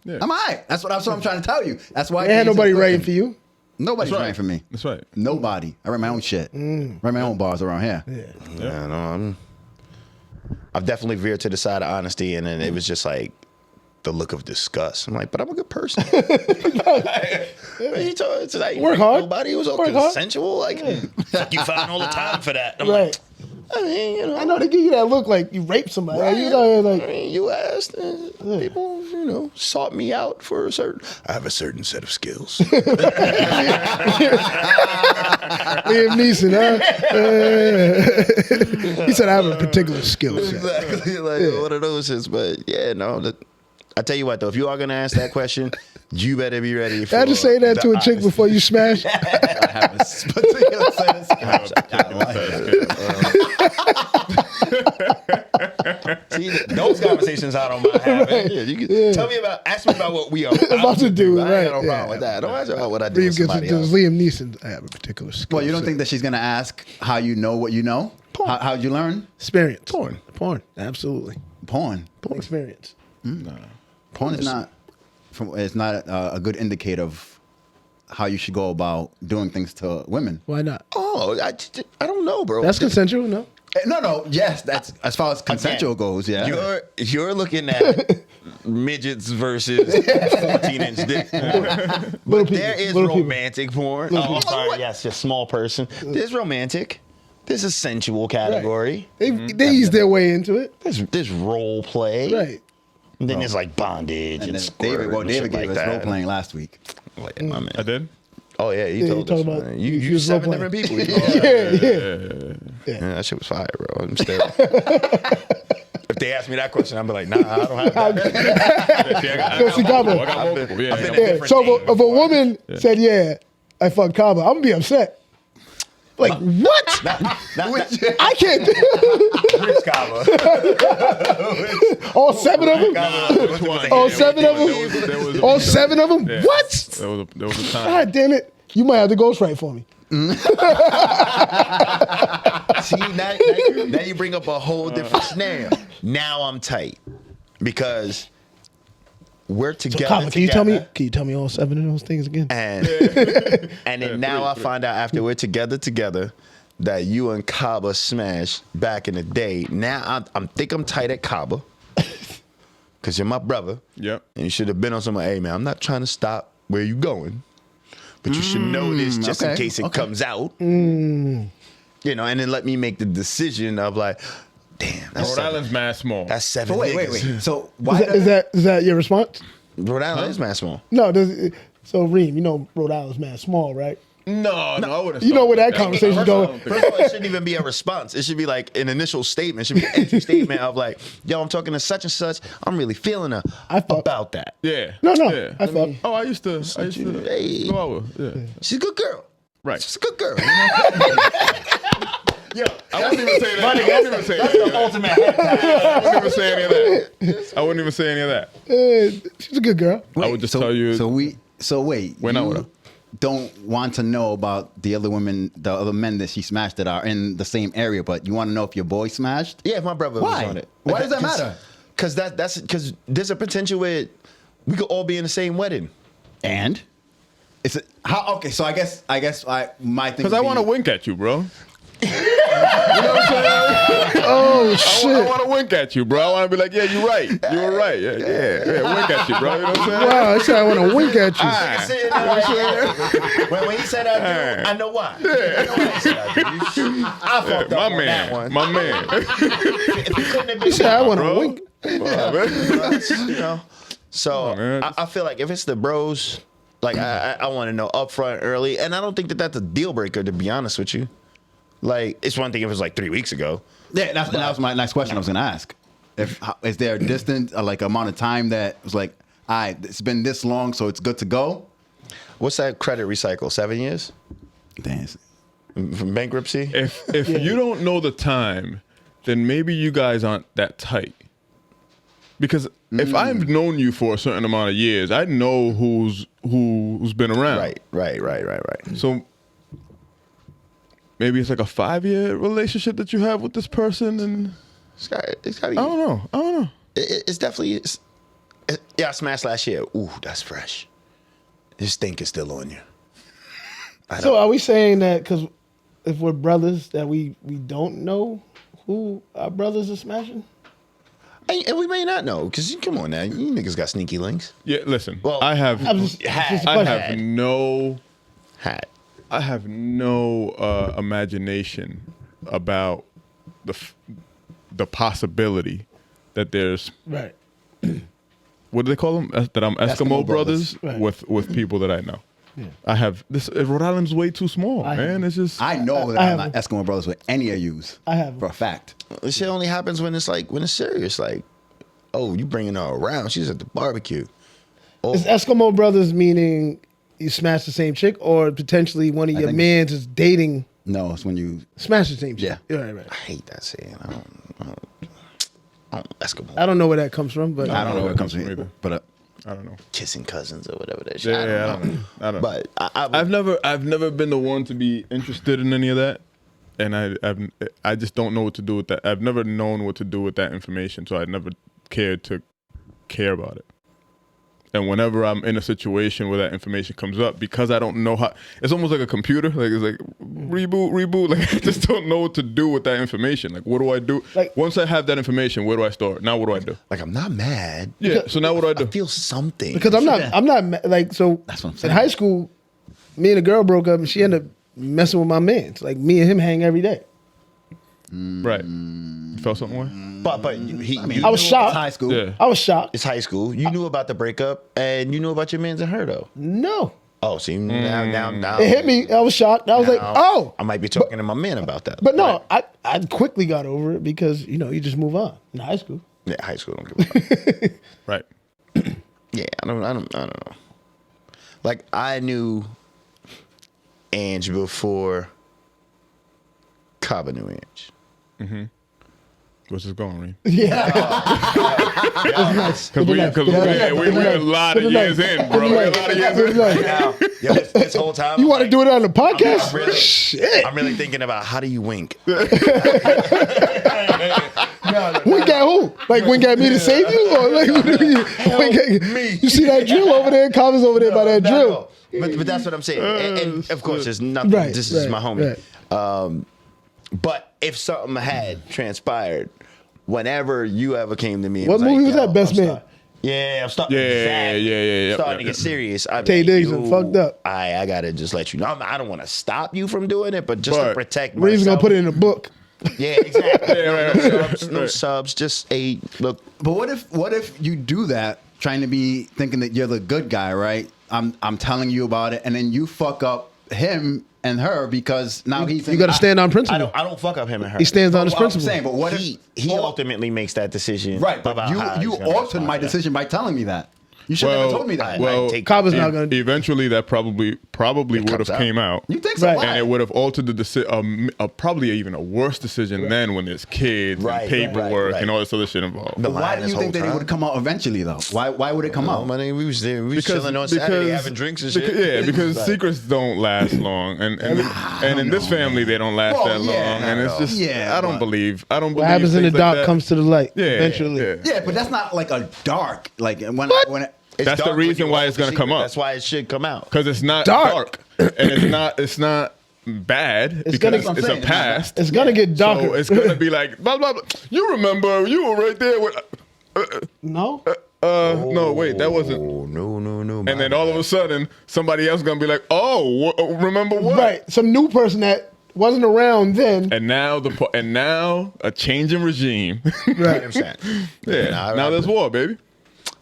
Yeah. I'm all right. That's what I'm trying to tell you. That's why I Ain't had can't answer nobody the writing question. for you. Nobody's That's right. writing for me. That's right. Nobody. I write my own shit. Write my own bars around here. Yeah, no, I've definitely veered to the side of honesty, and then it was just like the look of disgust. I'm like, but I'm a good person. It's like, Work hard. Nobody was all Work hard. consensual. Like, you find all the time for that. I'm Right. like, I mean, you know. I know they give you that look like you raped somebody. Right. You know, I like mean, you asked, people, sought me out for I have a certain set of skills. Liam Neeson, huh? He said I have a particular skill set. Exactly, like one of those shits. But yeah, no. I tell you what, though, if you are gonna ask that question, you better be ready. For I just say that to a the chick honesty. before you smash. I have a particular set of skills. See, those conversations I don't mind having. Yeah, you can ask me about what we are About to do, I ain't got no right, problem with that. Don't ask about what I do Reem with gets somebody into else. Liam Neeson. I have a particular skill. Well, you don't set. think that she's gonna ask how you know what you know? How'd you learn? Experience. Porn. Absolutely. Porn. Experience. Porn is not. It's not a good indicator of how you should go about doing things to women. Why not? Oh, I don't know, bro. That's consensual, no? No. Yes, that's as far as consensual goes. Yeah. You're looking at midgets versus 14-inch dick porn. But there is little people. romantic porn. Oh, I'm sorry. Yes, just small person. There's romantic. There's a sensual category. They ease their way into it. There's role play. Right. And then there's like bondage and And then squirt and David shit gave like us that. role playing last week. Like, my man. I did. Oh yeah, he Yeah, told you us. talking about Man. you You was 7 role-playing. different people. Yeah. Yeah, that shit was fire, bro. I'm still. If they ask me that question, I'll be like, nah, I don't have that. Go see Cabo. I got multiple. Yeah. I've been yeah. at Yeah. So different if a woman said, "Yeah, I fucked Cabo," I'm gonna be upset. Like what? I can't. Chris Kava. All 7 of them. All 7 of them. All 7 of them. Yeah. What? There was a time. God damn it! You might have to ghostwrite for me. See, now you bring up a whole different scenario. Now I'm tight because we're together. Kaba, can you tell me all 7 of those things again? And and then now I find out after we're together that you and Kaba smashed back in the day. Now I'm tight at Kaba because you're my brother. Yep. And you should have been on some. Hey man, I'm not trying to stop where you going, but you should know this just in case it comes out. You know, and then let me make the decision of like, damn, that's Rhode Island's mad small. That's 7 So wait. niggas. So why Is that your response? Rhode Island is mad small. No. So Reem, you know Rhode Island's mad small, right? No, I wouldn't. You know where that conversation going. First of all, it shouldn't even be a response. It should be like an initial statement. It should be an entry statement of like, yo, I'm talking to such and such. I'm really feeling about that. Yeah. No. Yeah. I thought. Oh, I used to Hey. go out with. Yeah. She's a good girl. Right. She's a good girl. Yo, I wouldn't even say that. I wouldn't even say any of that. Ultimate. I wouldn't even say any of that. I wouldn't even say any of that. She's a good girl. I would just tell you. So wait. We're not you with her. Don't want to know about the other women, the other men that she smashed that are in the same area, but you want to know if your boy smashed? Yeah, if my brother Why? was on it. Why does that matter? Because there's a potential where we could all be in the same wedding. And it's how? Okay, so I guess my thing. Because I want to wink at you, bro. Oh shit! I want to wink at you, bro. I want to be like, yeah, you're right. You were right. Yeah, wink at you, bro. You know what I'm saying? Wow, I said I want to wink at you. When he said I do, I know why. I fucked up on that one. My man. If it couldn't have been He said I want to bro. wink. you know. So man. I feel like if it's the bros, like I want to know upfront early, and I don't think that that's a deal breaker, to be honest with you. Like, it's one thing if it was like 3 weeks ago. Yeah, that was my next question I was going to ask. Is there a distance, or like amount of time that was like, all right, it's been this long, so it's good to go? What's that credit recycle? 7 years Damn. from bankruptcy? If you don't know the time, then maybe you guys aren't that tight. Because if I've known you for a certain amount of years, I know who's been around. Right. So maybe it's like a 5-year relationship that you have with this person, and It's gotta be. I don't know. It's definitely. Yeah, I smashed last year. Ooh, that's fresh. This stink is still on you. So are we saying that because if we're brothers that we don't know who our brothers are smashing? And we may not know, because come on now, you niggas got sneaky links. Yeah, listen. Well, I have Just a I question. have no Hat. imagination about the possibility that there's Right. what do they call them? That I'm Eskimo brothers Right. with people that I know. I have this. Rhode Island's way too small, man. It's just I know that I I'm have- not Eskimo brothers with any of yous. I have- for a fact. This shit only happens when it's serious. Like, oh, you bringing her around? She's at the barbecue. Is Eskimo brothers meaning you smash the same chick, or potentially one of your think- mans is dating No, it's when you. smash the same chick? Yeah. Right. I hate that saying. I don't Eskimo. I don't know where that comes from, but I don't know where it comes from from either. But I don't know. Kissing cousins or whatever that shit. Yeah, I don't know. But I've never been the one to be interested in any of that, and I just don't know what to do with that. I've never known what to do with that information, so I never cared to care about it. And whenever I'm in a situation where that information comes up, because I don't know how, it's almost like a computer. Like it's like reboot. Like I just don't know what to do with that information. Like what do I do? Like- Once I have that information, where do I start? Now what do I do? like, I'm not mad. Yeah. So now what do I I do? feel something. because I'm not like so. That's what I'm In saying. high school, me and a girl broke up, and she ended up messing with my mans. Like me and him hang every day. Right. You felt something way? But I was shocked. High school. Yeah. I was shocked. It's high school. You knew about the breakup, and you knew about your man's and her though. No, Oh, see now it hit me. I was shocked. I was like, oh. I might be talking to my man about that. But no, I quickly got over it because you just move on in high school. Yeah, high school don't give a fuck. Right. Yeah, I don't know. Like I knew Ange before Kaba knew Ange. What's this going, Reem? Yeah. Because we're a lot of years in, bro. We're a lot of years in. Right now, yo, this whole time. You want to do it on the podcast? Shit. I'm really thinking about how do you wink? Wink at who? Like wink at me to save you? Or like wink at me. You see that drill over there? Comments over there by that drill. But that's what I'm saying. And of course, there's nothing. Right, This is my homie. right. But if something had transpired, whenever you ever came to me, and What movie was "Yo, that? Best I'm Man. I'm starting. Yeah. Starting to get serious. I Tay mean, Diggs done fucked up. I gotta just let you know. I don't want to stop you from doing it, but just to protect myself. Reem's gonna put it in a book. Yeah, exactly. Right. No subs. Just a look. But what if you do that, trying to be thinking that you're the good guy, right? I'm telling you about it, and then you fuck up him and her because now he's. You got to stand on principle. I don't fuck up him and her. He stands on his I'm principle. saying, but what if He ultimately makes that decision. right? But about how you he's gonna altered my respond to that. decision by telling me that. You should have never told me that. Well, Cobb is not gonna. eventually that probably would have comes out. came out. You think so? Right. Why? And it would have altered the decision, probably even a worse decision then when there's kids Right, and paperwork right. and all this other shit involved. The Why line do you this think whole that it time. would come out eventually, though? Why would it come out? My nigga, we was there. We was chilling on Saturday having drinks and shit. Because Like, secrets don't last long, and in this family they don't last Well, that long, yeah, and it's just yeah, I don't but- believe What happens in the things like dark that. comes to the light Yeah, eventually. yeah. Yeah, but that's not like a dark. Like when it's That's the dark when reason you why hold it's the gonna come secret. up. That's why it should come out. Because it's not Dark. dark, and it's not bad It's because gonna- it's a saying, it's not past. It's gonna get darker. So it's gonna be like blah blah blah. You remember you were right there with. No. No, wait, that wasn't. Oh no. And then all of a sudden, somebody else gonna be like, "Oh, remember what?" Right. Some new person that wasn't around then. And now a change in regime. Right. 100%. Yeah. Now there's war, baby.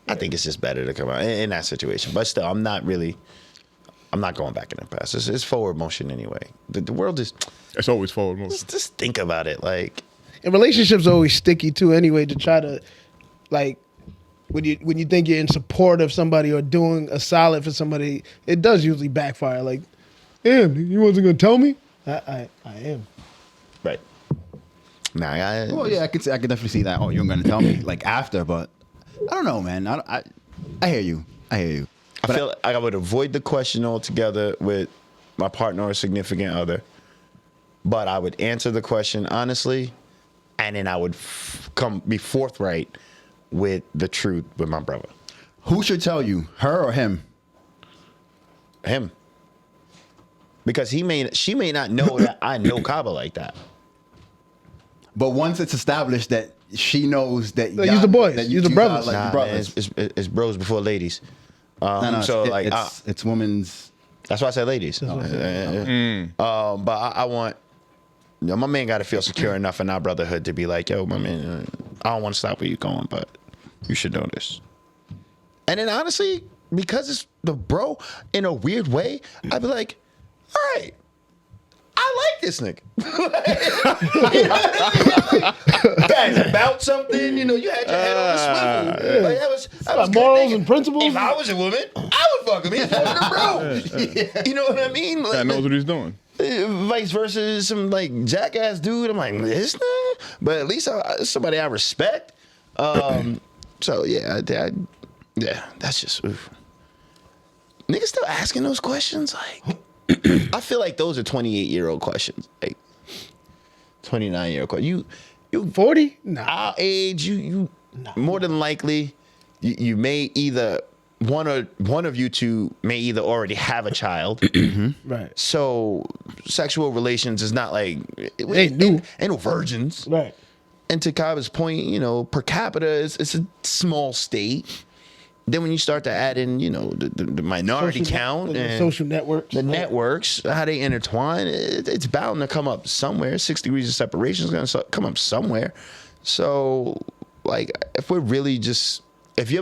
I think it's just better to come out in that situation. But still, I'm not going back in the past. It's forward motion anyway. The world is. It's always forward moving. Just think about it. Like, And relationships are always sticky too. Anyway, to try to like. When you think you're in support of somebody or doing a solid for somebody, it does usually backfire. Like, damn, you wasn't gonna tell me? I am. right. Nah, well, yeah, I could definitely see that. Oh, you're gonna tell me like after, but I don't know, man. I hear you. I feel like I would avoid the question altogether with my partner or significant other, but I would answer the question honestly, and then I would be forthright with the truth with my brother. Who should tell you, her or him? Him. Because she may not know that I know Kaba like that. But once it's established that she knows that Use the boys. that Use the two brothers. are like Nah, brothers. man, it's bros before ladies. No, So it's women's. that's why I said ladies. But I want, my man got to feel secure enough in our brotherhood to be like, yo, my man, I don't want to stop where you're going, but you should know this. And then honestly, because it's the bro, in a weird way, I'd be like, all right, I like this nigga. You know what I mean? Guys, about something, you had your head on the swivel. Like, that was good morals thinking. and principles. If I was a woman, I would fuck him. He's fucking a bro. You know what I mean? Guy knows what he's doing. Vice versa, some like jackass dude. I'm like, this nigga? But at least somebody I respect. So yeah, that's just oof. Niggas still asking those questions. Like, I feel like those are 28-year-old questions. Like 29-year-old questions. You 40? Nah. our age, you more than likely you may either one of you two may either already have a child. Right. So sexual relations is not like ain't new. Ain't no virgins. Right. And to Kava's point, per capita it's a small state. Then when you start to add in, the minority count and social networks. the networks, how they intertwine, it's bound to come up somewhere. 6 degrees of separation is going to come up somewhere. So, like, if you're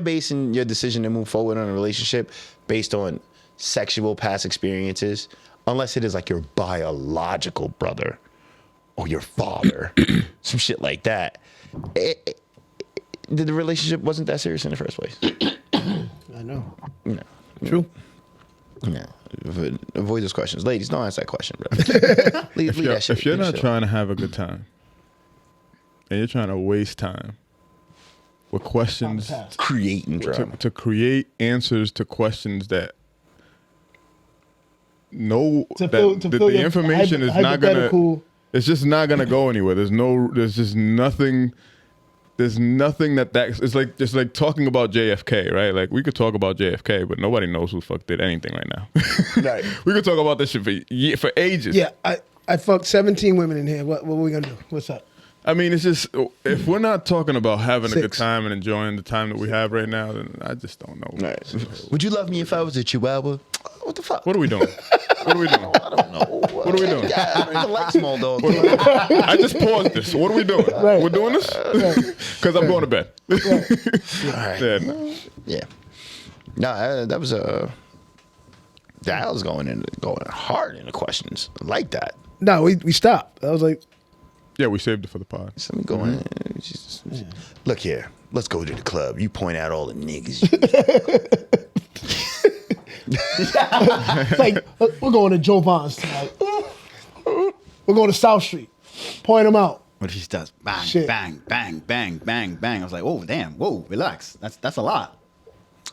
basing your decision to move forward on a relationship based on sexual past experiences, unless it is like your biological brother or your father, some shit like that, the relationship wasn't that serious in the first place. I know. No. True. Yeah. Avoid those questions. Ladies, don't ask that question, bro. leave that shit. If you're Leave not shit. trying to have a good time, and you're trying to waste time with questions Creating drama. to create answers to questions that the information is not gonna. It's just not gonna go anywhere. There's just nothing. There's nothing it's like just like talking about JFK, right? Like we could talk about JFK, but nobody knows who the fuck did anything right now. Right. We could talk about this shit for ages. Yeah, I fucked 17 women in here. What are we gonna do? What's up? I mean, it's just if we're not talking about having a good 6. time and enjoying the time that we have right now, then I just don't know. Right. Would you love me if I was a Chihuahua? What the fuck? What are we doing? What are we doing? I don't know. What are we doing? Yeah, I don't even like small dogs. I just paused this. What are we doing? Right. We're doing this because I'm going to bed. All right. Yeah, no. Yeah. No, that was that was going hard into questions. I like that. No, we stopped. I was like, Yeah, we saved it for the pod. So let me go in. Look here. Let's go to the club. You point out all the niggas. it's like we're going to Joe Vaughn's tonight. We're going to South Street. Point them out. What if he does bang, Shit. bang, bang, bang, bang, bang? I was like, oh damn, whoa, relax. That's a lot.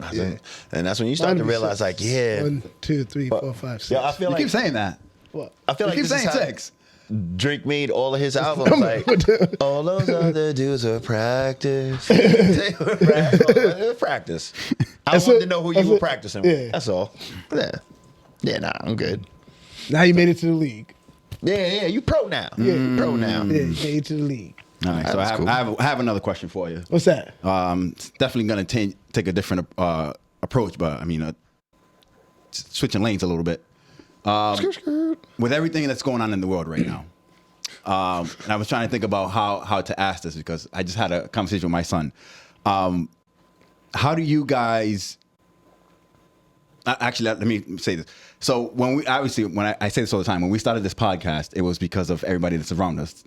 And that's when you start to realize, like, yeah. 1, 2, 3, 4, 5, 6. Yeah, I feel You like keep saying that. What? I feel You like keep this is saying how sex. Drake made all of his albums. Like all those other dudes were practice. They were practice. I wanted to know who you were practicing with. Yeah. That's all. Yeah, nah, I'm good. Now you made it to the league. Yeah, you pro now. Yeah. You pro now. Yeah, you made it to the league. All right, so That's cool. I have another question for you. What's that? It's definitely going to take a different approach, but I mean, switching lanes a little bit. With everything that's going on in the world right now, and I was trying to think about how to ask this because I just had a conversation with my son. How do you guys? Actually, let me say this. So when I say this all the time, when we started this podcast, it was because of everybody that's around us,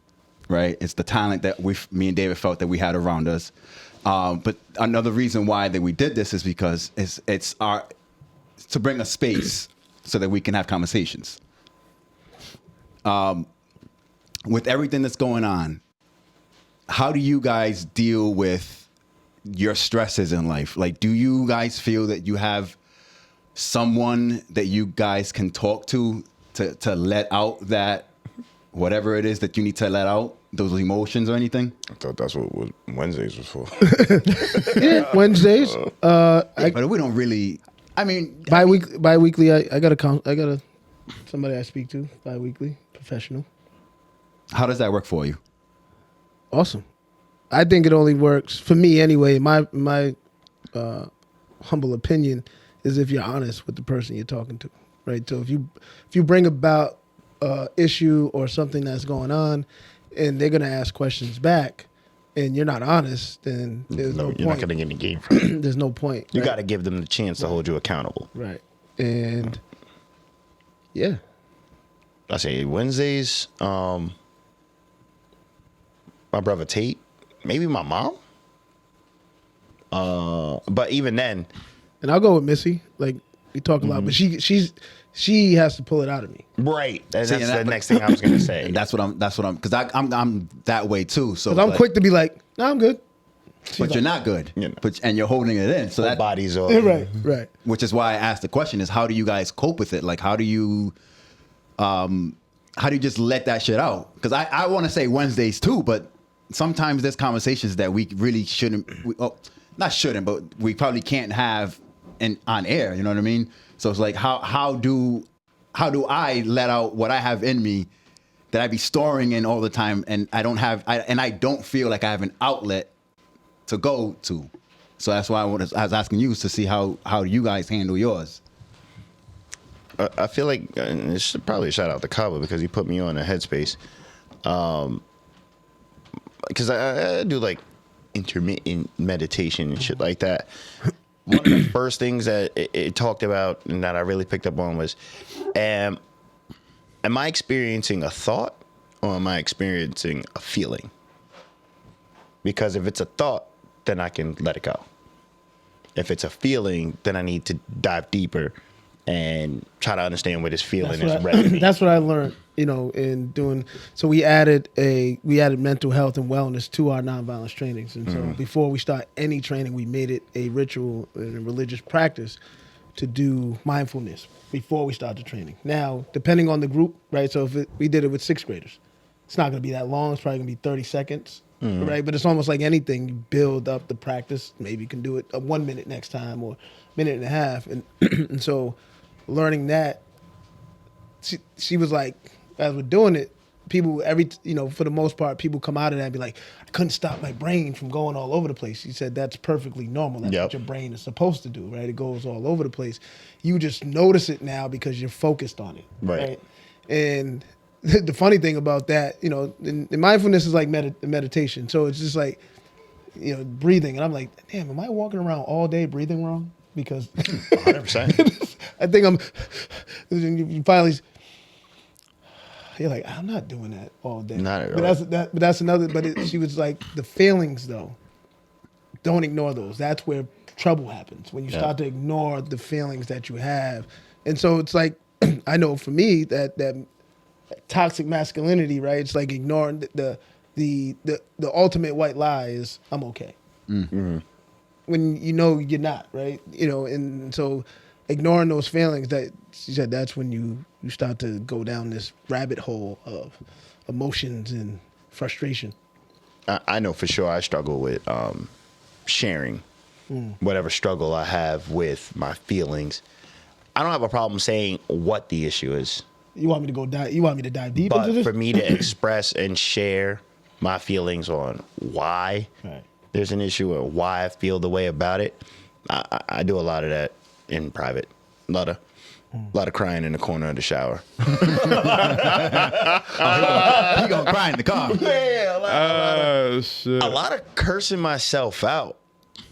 right? It's the talent that me and David felt that we had around us. But another reason why that we did this is because it's to bring a space so that we can have conversations. With everything that's going on, how do you guys deal with your stresses in life? Like, do you guys feel that you have someone that you guys can talk to let out that whatever it is that you need to let out, those emotions or anything? I thought that's what Wednesdays was for. Yeah, Wednesdays. But we don't really. I mean, Bi-weekly. I got a somebody I speak to bi-weekly, professional. how does that work for you? Awesome. I think it only works for me anyway. My humble opinion is if you're honest with the person you're talking to, right? So if you bring about issue or something that's going on, and they're gonna ask questions back, and you're not honest, then there's no point. You're not gonna get any game from it. There's no point. You right? got to give them the chance to hold you accountable. Right. And yeah. I say Wednesdays. My brother Tate, maybe my mom. But even then, And I'll go with Missy. Like we talk a lot, but she has to pull it out of me. right? That's See, and the that- next thing I was gonna say. And that's what I'm because I'm that way too. So Because I'm quick to be like, no, I'm good. but you're not good. You know. And you're holding it in. So Whole that bodies off. Right. which is why I asked the question is how do you guys cope with it? Like how do you just let that shit out? Because I want to say Wednesdays too, but sometimes there's conversations that we really shouldn't. Not shouldn't, but we probably can't have on air. You know what I mean? So it's like how do I let out what I have in me that I be storing in all the time, and I don't feel like I have an outlet to go to. So that's why I was asking you to see how you guys handle yours. I feel like and this should probably shout out to Kaba because he put me on a headspace. Because I do like intermittent meditation and shit like that. One of the first things that it talked about and that I really picked up on was, am I experiencing a thought or am I experiencing a feeling? Because if it's a thought, then I can let it go. If it's a feeling, then I need to dive deeper and try to understand what his feeling is. Ready. That's what I learned, in doing. So we added mental health and wellness to our nonviolence trainings, and so before we start any training, we made it a ritual and a religious practice to do mindfulness before we start the training. Now, depending on the group, right? So if we did it with 6th graders, it's not going to be that long. It's probably going to be 30 seconds, right? But it's almost like anything. You build up the practice. Maybe you can do it 1 minute next time or minute and a half, and and so learning that, she was like, as we're doing it, people for the most part, people come out of that and be like, I couldn't stop my brain from going all over the place. She said that's perfectly normal. That's what your brain is supposed to do, right? It goes all over the place. You just notice it now because you're focused on it, right? And the funny thing about that, in mindfulness is like meditation. So it's just like, breathing. And I'm like, damn, am I walking around all day breathing wrong? Because 100%. I think you finally, you're like, I'm not doing that all day. Not at all. But that's another. But she was like, the feelings though, don't ignore those. That's where trouble happens, when you start to ignore the feelings that you have. And so it's like, I know for me that toxic masculinity, right? It's like ignoring the ultimate white lie is I'm okay. Mm-hmm. When you're not, right? And so ignoring those feelings, that she said, that's when you start to go down this rabbit hole of emotions and frustration. I know for sure I struggle with sharing whatever struggle I have with my feelings. I don't have a problem saying what the issue is. You want me to dive deep into this? But for me to express and share my feelings on why there's an issue or why I feel the way about it, I do a lot of that in private. A lot of crying in the corner of the shower. He gonna cry in the car. A lot of cursing myself out.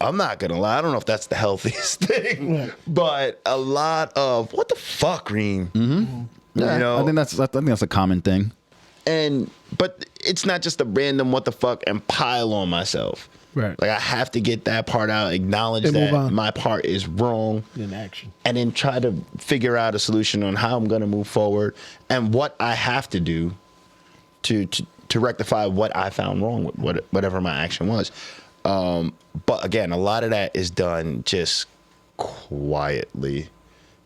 I'm not gonna lie. I don't know if that's the healthiest thing, but a lot of what the fuck, Reem. Mm-hmm. Yeah, I think that's a common thing. But it's not just a random what the fuck and pile on myself. Right. Like I have to get that part out, acknowledge And move that on. my part is wrong, In action. and then try to figure out a solution on how I'm going to move forward and what I have to do to rectify what I found wrong with whatever my action was. But again, a lot of that is done just quietly.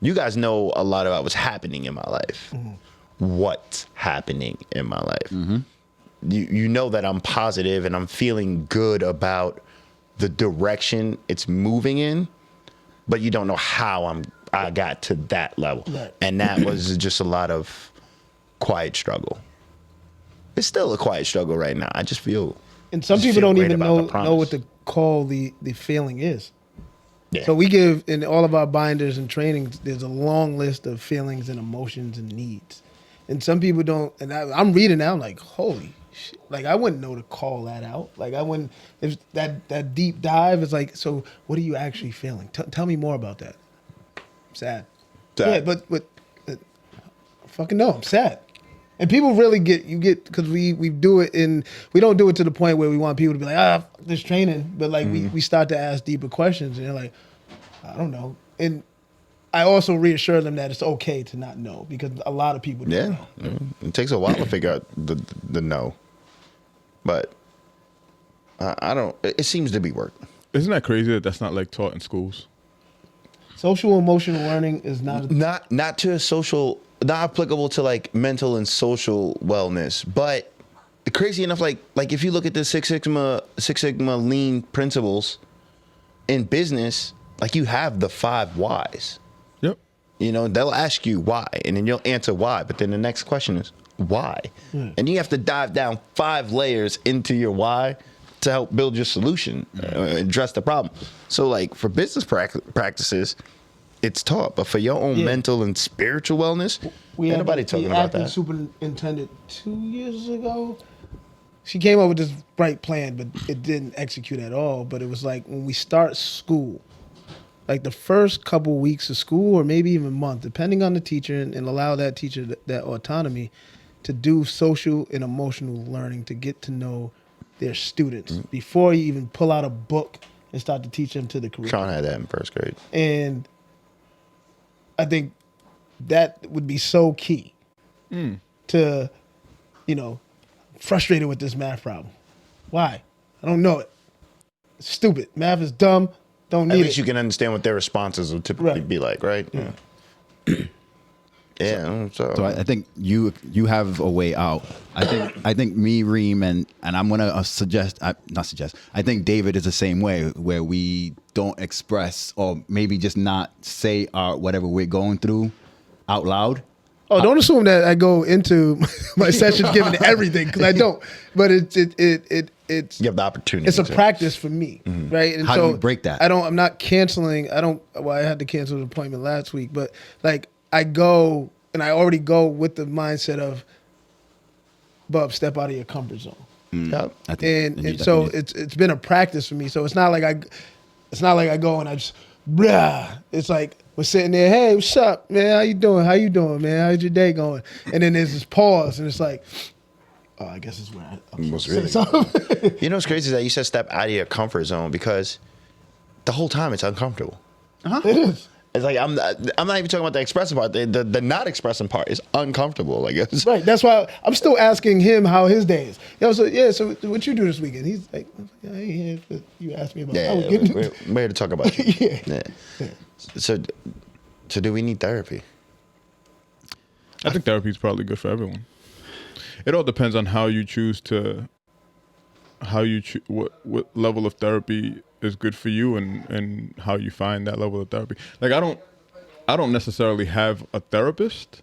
You guys know a lot about what's happening in my life. Mm-hmm. What's happening in my life. Mm-hmm. You know that I'm positive and I'm feeling good about the direction it's moving in, but you don't know how I got to that level. Right. And that was just a lot of quiet struggle. It's still a quiet struggle right now. I just feel. And some people don't even know what to call the feeling is. Yeah. So we give, in all of our binders and trainings, there's a long list of feelings and emotions and needs. And some people don't, and I'm reading now, I'm like, holy shit. Like, I wouldn't know to call that out. Like, I wouldn't, if that deep dive is like, so what are you actually feeling? Tell me more about that. I'm sad. Yeah, but fucking no, I'm sad. And people really because we do it we don't do it to the point where we want people to be like, fuck this training. But like, we start to ask deeper questions and they're like, I don't know. And I also reassure them that it's okay to not know, because a lot of people don't know. Yeah. It takes a while to figure out the no. But I don't, it seems to be working. Isn't that crazy that that's not like taught in schools? Social emotional learning is not to a social, not applicable to like mental and social wellness. But crazy enough, like if you look at the Six Sigma lean principles in business, like you have the 5 whys. Yep. They'll ask you why, and then you'll answer why. But then the next question is why, and you have to dive down 5 layers into your why to help build your solution, address the problem. So like for business practices, it's taught, but for your own mental and spiritual wellness, ain't nobody talking about that. The superintendent 2 years ago, she came up with this bright plan, but it didn't execute at all. But it was like, when we start school, like the first couple weeks of school, or maybe even month, depending on the teacher, and allow that teacher that autonomy to do social and emotional learning, to get to know their students before you even pull out a book and start to teach them to the curriculum. Sean had that in first grade. And I think that would be so key to, frustrated with this math problem. Why? I don't know it. It's stupid. Math is dumb. Don't need At it. least you can understand what their responses will typically be like, right? Yeah. Yeah. So So I think you have a way out. I think me, Reem, and I'm gonna not suggest. I think David is the same way, where we don't express or maybe just not say our whatever we're going through out loud. Oh, don't assume that I go into my sessions giving everything, because I don't. But it's you have the opportunity. It's a practice for me, right? And How do you break that? I'm not canceling. Well, I had to cancel the appointment last week, but like I go and I already go with the mindset of, Bub, step out of your comfort zone. Yep. I think And so it's been a practice for me. So it's not like I go and I just blah. It's like we're sitting there, hey, what's up, man? How you doing? How you doing, man? How's your day going? And then there's this pause, and it's like, oh, I guess it's where I'm What's supposed to say something. You know what's crazy is that you said step out of your comfort zone, because the whole time it's uncomfortable. It is. It's like I'm not even talking about the expressing part. The not expressing part is uncomfortable, I guess. Right. That's why I'm still asking him how his day is. So what you do this weekend? He's like, I ain't here, but you asked me about. Yeah, we're here to talk about you. Yeah. So do we need therapy? I think therapy is probably good for everyone. It all depends on how you choose what level of therapy is good for you and how you find that level of therapy. Like I don't necessarily have a therapist,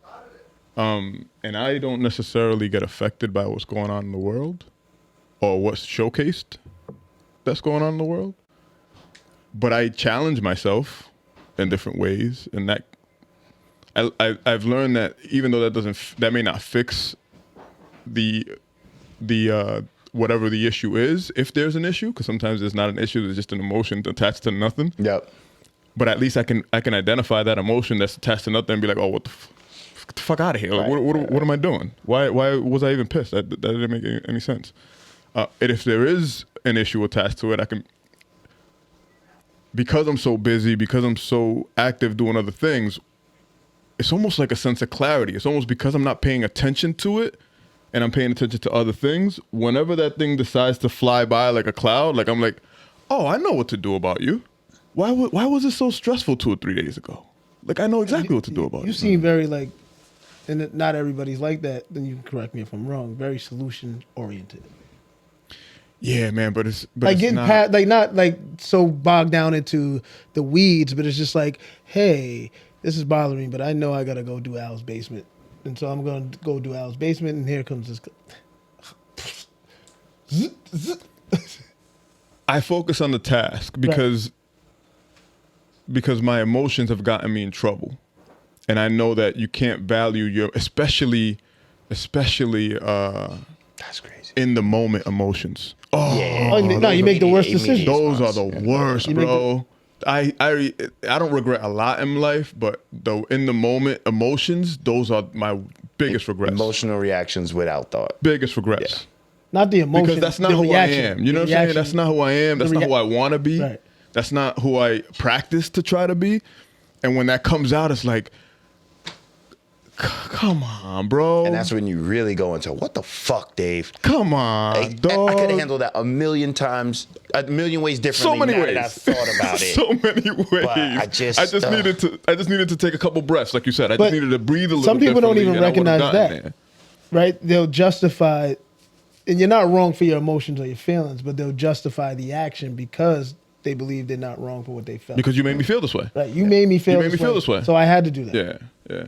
and I don't necessarily get affected by what's going on in the world or what's showcased that's going on in the world. But I challenge myself in different ways, and that I've learned that even though that may not fix the whatever the issue is, if there's an issue, because sometimes there's not an issue, there's just an emotion attached to nothing. Yep. But at least I can identify that emotion that's attached to nothing and be like, oh, get the fuck out of here. Like, what am I doing? Why was I even pissed? That didn't make any sense. And if there is an issue attached to it, I can, because I'm so busy, because I'm so active doing other things, it's almost like a sense of clarity. It's almost because I'm not paying attention to it and I'm paying attention to other things. Whenever that thing decides to fly by like a cloud, like I'm like, oh, I know what to do about you. Why was it so stressful 2 or 3 days ago? Like I know exactly what to do about it. You seem very like, and not everybody's like that. Then you can correct me if I'm wrong. Very solution oriented. Yeah, man, but it's like it's getting not, past, like not like so bogged down into the weeds, but it's just like, hey, this is bothering me, but I know I gotta go do Al's basement. And so I'm going to go do Al's basement, and here comes this. I focus on the task because my emotions have gotten me in trouble, and I know that you can't value your especially That's crazy. in the moment emotions. Oh, no, you make the worst decisions. Those are the worst, bro. I don't regret a lot in life, but in the moment emotions, those are my biggest regrets. Emotional reactions without thought. Biggest regrets. Not the emotion. Because that's not who I am. You know what I'm saying? That's not who I am. That's not who I want to be. Right. That's not who I practice to try to be. And when that comes out, it's like, come on, bro. And that's when you really go into, what the fuck, Dave? Come on, dog. I could have handled that a million ways differently. So many ways. That I thought about it. So many ways. But I just needed to take a couple breaths, like you said. I But just needed to breathe a little. some people don't differently, even and I would've recognize gotten that. there. Right? They'll justify, and you're not wrong for your emotions or your feelings, but they'll justify the action because they believe they're not wrong for what they felt. Because you made me feel this way. Right? You made me feel. You made me feel this way. So I had to do that. Yeah.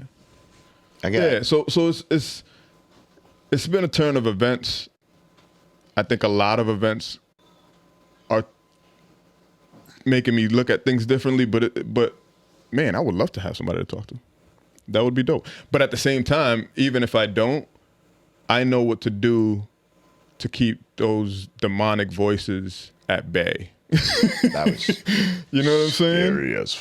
I get Yeah, it. so it's been a turn of events. I think a lot of events are making me look at things differently, but man, I would love to have somebody to talk to. That would be dope. But at the same time, even if I don't, I know what to do to keep those demonic voices at bay. That was You know what I'm saying? scary as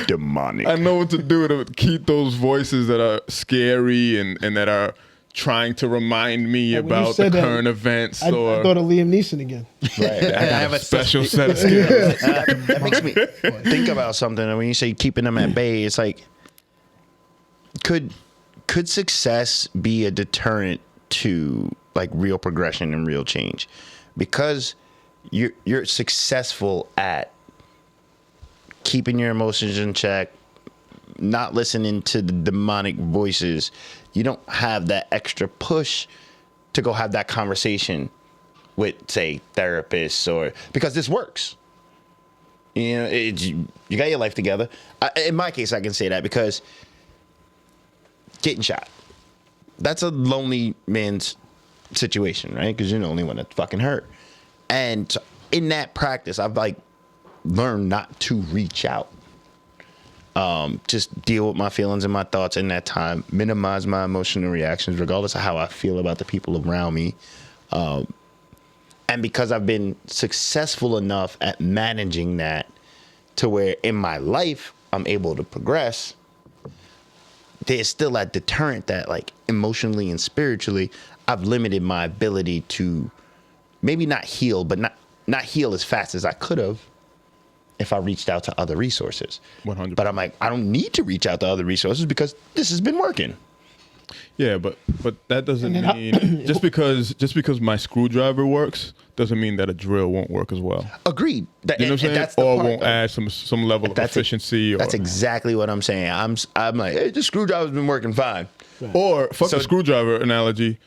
demonic. I know what to do to keep those voices that are scary and that are trying to remind me Like, when you about the said that, current events I or thought of Liam Neeson again. Right. I have a special set of skills. That makes me think about something. And when you say keeping them at bay, it's like, could success be a deterrent to like real progression and real change? Because you're successful at keeping your emotions in check, not listening to the demonic voices. You don't have that extra push to go have that conversation with, say, therapists, or because this works. You know, you got your life together. In my case, I can say that because getting shot, that's a lonely man's situation, right? Because you're the only one that's fucking hurt. And so in that practice, I've like learned not to reach out. Just deal with my feelings and my thoughts in that time, minimize my emotional reactions, regardless of how I feel about the people around me. And because I've been successful enough at managing that to where in my life I'm able to progress, there's still that deterrent that like emotionally and spiritually, I've limited my ability to maybe not heal, but not heal as fast as I could have if I reached out to other resources. 100%. But I'm like, I don't need to reach out to other resources because this has been working. Yeah, but that doesn't mean just because my screwdriver works doesn't mean that a drill won't work as well. Agreed. You know what I'm saying? That's the or part, won't though. add some level of efficiency. That's exactly what I'm saying. I'm like, hey, this screwdriver's been working fine. Or fuck So- the screwdriver analogy.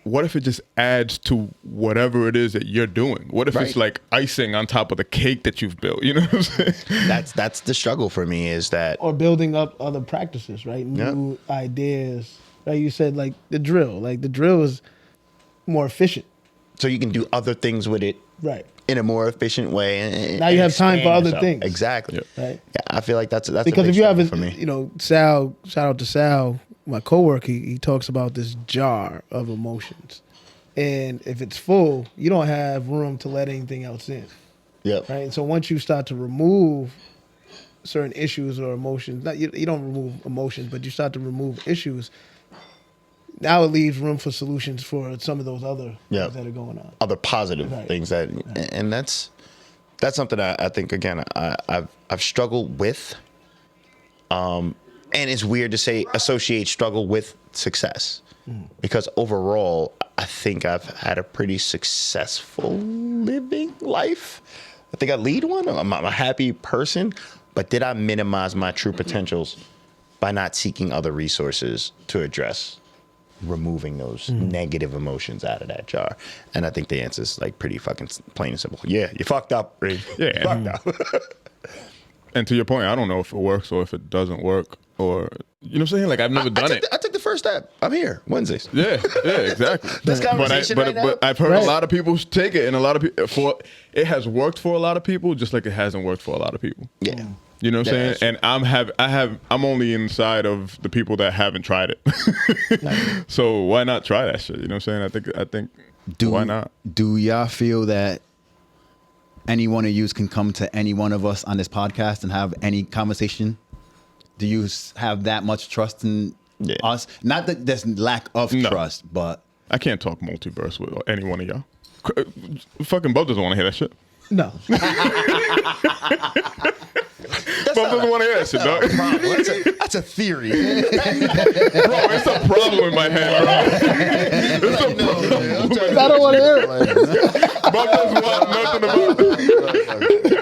What if it just adds to whatever it is that you're doing? What if it's Right. like icing on top of the cake that you've built? You know what I'm saying? That's the struggle for me is that Or building up other practices, right? New ideas. Right? You said like the drill. Like the drill is more efficient. so you can do other things with it Right. in a more efficient way. And Now you have time for expand other yourself. things. Exactly. Right. Yeah, I feel like that's Because a if big you have struggle a, for me. you know, Sal, shout out to Sal, my coworker, he talks about this jar of emotions. And if it's full, you don't have room to let anything else in. Yep. Right. So once you start to remove certain issues or emotions, not you don't remove emotions, but you start to remove issues, now it leaves room for solutions for some of those other things that are going on. Other positive Right. things and that's something I think again I've struggled with. And it's weird to say associate struggle with success. Because overall, I think I've had a pretty successful living life. I think I lead one. I'm a happy person. But did I minimize my true potentials by not seeking other resources to address removing those negative emotions out of that jar? And I think the answer is like pretty fucking plain and simple. Yeah, you fucked up, Reem. Yeah. You fucked up. And to your point, I don't know if it works or if it doesn't work, or you know what I'm saying? Like I've never done it. I took the first step. I'm here Wednesdays. Yeah, exactly. This conversation right now? But I've heard Right. a lot of people take it, and a lot of people it has worked for a lot of people, just like it hasn't worked for a lot of people. Yeah. You know what I'm Yeah, saying? And I'm only inside of the people that haven't tried it. So why not try that shit? You know what I'm saying? I think why not? Do y'all feel that any one of you can come to any one of us on this podcast and have any conversation? Do you have that much trust in us? Not that there's lack of No. trust, but I can't talk multiverse with any one of y'all. Fucking Bub doesn't want to hear that shit. No. Bub doesn't want to hear that shit, dog. That's a theory. Bro, it's a problem in my head, bro. It's a problem. I don't want to hear it. Bub doesn't want nothing about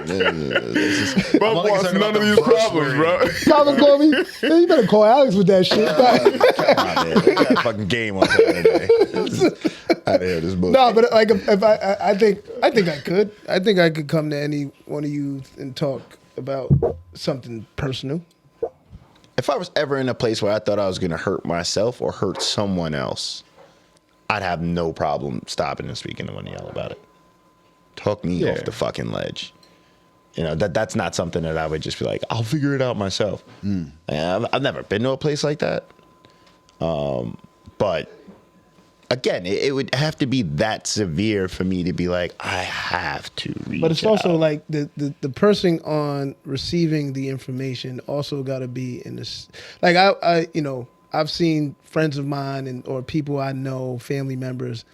it. Bub wants none of these problems, bro. Calvin called me. "Hey, you better call Alex with that shit." We got a fucking game on Saturday. Out of here, this bullshit. No, but like if I think I could. I think I could come to any one of you and talk about something personal. If I was ever in a place where I thought I was going to hurt myself or hurt someone else, I'd have no problem stopping and speaking to one of y'all about it. Talk me off the fucking ledge. You know, that's not something that I would just be like, I'll figure it out myself. I've never been to a place like that. But again, it would have to be that severe for me to be like, I have to reach But it's also out. like the person on receiving the information also got to be in this. Like I I've seen friends of mine or people I know, family members,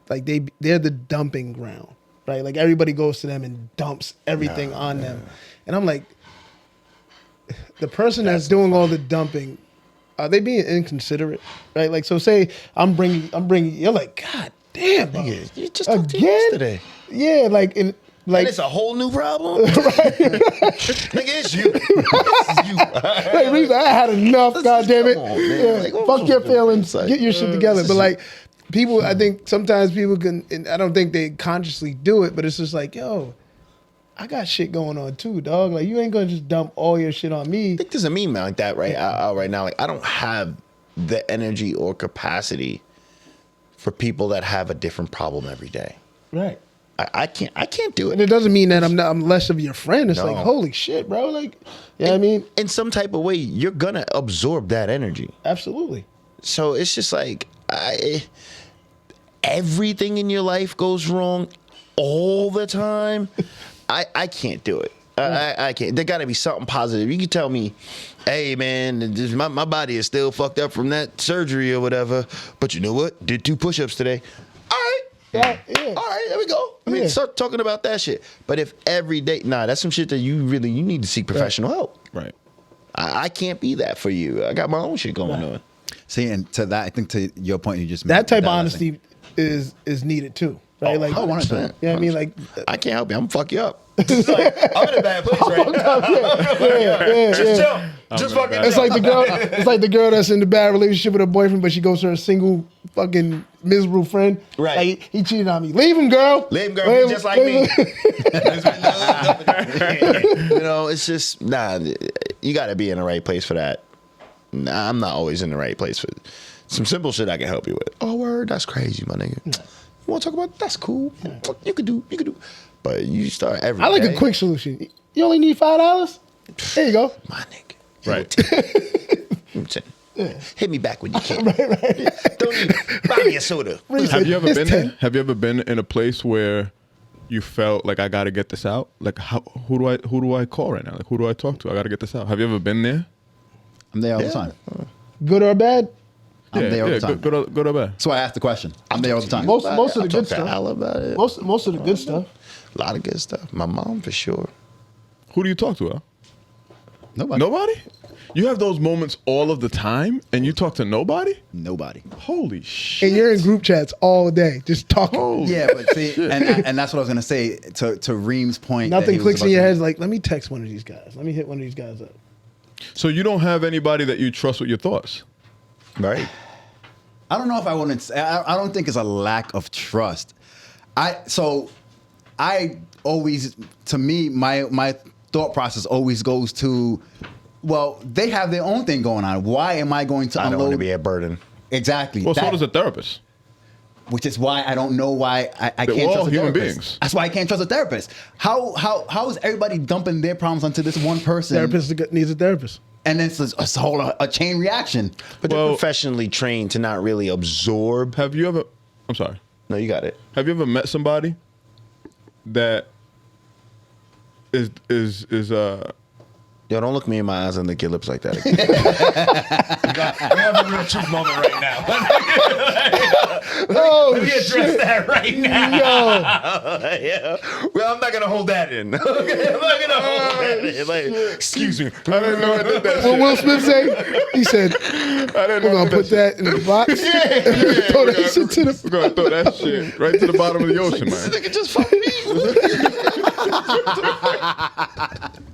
like they're the dumping ground, right? Like everybody goes to them and dumps everything on them, and I'm like, the person that's doing all the dumping, are they being inconsiderate, right? Like, so say I'm bringing, you're like, God damn, bro. You just talked to me yesterday. Yeah, like And it's a whole new problem. Nigga, it's you. It's you. like, Reem, I had enough. God damn it. Come on, man. Like, Fuck your feelings. like, Get your shit together. But like, people, I think sometimes people can, and I don't think they consciously do it, but it's just like, yo, I got shit going on too, dog. Like, you ain't gonna just dump all your shit on me. I think there's a meme like that right now. Like, I don't have the energy or capacity for people that have a different problem every day. Right. I can't do And it. it doesn't mean that I'm less of your friend. It's No. like, holy shit, bro. Like, you know what I mean? In some type of way, you're gonna absorb that energy. Absolutely. So it's just like everything in your life goes wrong all the time. I can't do it. I can't. There got to be something positive. You can tell me, hey man, my body is still fucked up from that surgery or whatever. But you know what? Did 2 push-ups today. All right. Yeah. All right, there we go. I mean, Yeah. start talking about that shit. But if every day, that's some shit that you need to seek professional help. Right. I can't be that for you. I got my own shit going on. See, and to that, I think to your point, you just made, That type of last thing. honesty is needed too. Right? Oh, like, 100%. you know what I mean? Like, I can't help you. I'm gonna fuck you up. It's like, I'm in a bad place right now. yeah. Jump. Just fucking It's jump. like the girl. It's like the girl that's in the bad relationship with her boyfriend, but she goes to her single fucking miserable friend. Right. Like, he cheated on me. Leave him, girl. Leave him, girl. Be just like me. You know, it's just you got to be in the right place for that. Nah, I'm not always in the right place for some simple shit I can help you with. Oh, word, that's crazy, my nigga. You want to talk about that's cool. You could do. But you start every I like day. a quick solution. You only need $5. There you go. My nigga. Right. Hit me back when you can. Don't even buy me a soda. Have you ever It's been 10. there? Have you ever been in a place where you felt like I got to get this out? Like who do I call right now? Like who do I talk to? I got to get this out. Have you ever been there? I'm there all the time. Good or bad? I'm there all the time. Good or bad. That's why I asked the question. I'm there all the time. Most of the I'll good talk to stuff. Al about it. Most of the good stuff. A lot of good stuff. My mom for sure. Who do you talk to, Al? Nobody. Nobody? You have those moments all of the time and you talk to nobody? Nobody. Holy shit. And you're in group chats all day, just talking. Yeah, but see, and that's what I was gonna say to Reem's point. that Nothing he was clicks about in your to- head. Like, let me text one of these guys. Let me hit one of these guys up. So you don't have anybody that you trust with your thoughts? Right. I don't know if I wouldn't. I don't think it's a lack of trust. I always, to me, my thought process always goes to, well, they have their own thing going on. Why am I going to I don't unload? want to be a burden. Exactly. Well, so That- does a therapist. which is why I don't know why I We're can't all trust a human therapist. beings. That's why I can't trust a therapist. How is everybody dumping their problems onto this one person? Therapist needs a therapist. And then it's a whole a chain reaction. But Well- they're professionally trained to not really absorb. Have you ever I'm sorry. No, you got it. Have you ever met somebody that is Yo, don't look me in my eyes and lick your lips like that again. We have a real truth moment right now. Oh, Let me address that right now. Yo. Yeah. Well, I'm not gonna hold that in. Okay, I'm not gonna hold that in. Like, excuse me. I didn't know I did that What shit. Will Smith say? He said, I didn't we're know going to put that in the box. Throw we're that shit to the... We're gonna throw that shit right to the bottom of the ocean, This man. nigga just fucked me.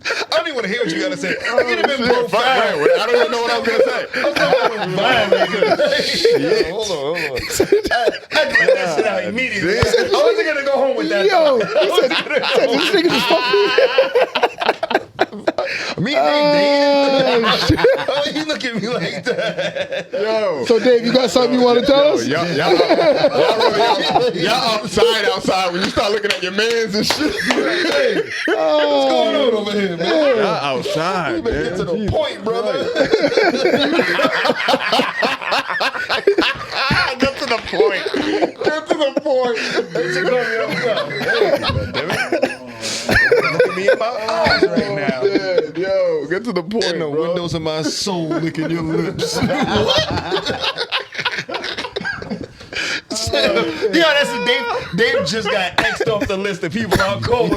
I don't even want to hear what you gotta say. I could have been profound. I don't even know what I was gonna say. Hold on. I had to let that shit out immediately. I wasn't gonna go home with that. Yo, he said, this nigga just fucked me. Me and Dave dating? How you look at me like that? Yo. So, Dave, you got something you want to tell us? Y'all outside when you start looking at your mans and shit. What's going on over here, man? Y'all outside, man. Get to the point, brother. Get to the point. Get to the point. They should call me outside. Look at me in my eyes right now. Yeah, yo, get to the point, In the bro. windows of my soul, licking your lips. Yeah, that's what Dave just got X'd off the list of people I'll call.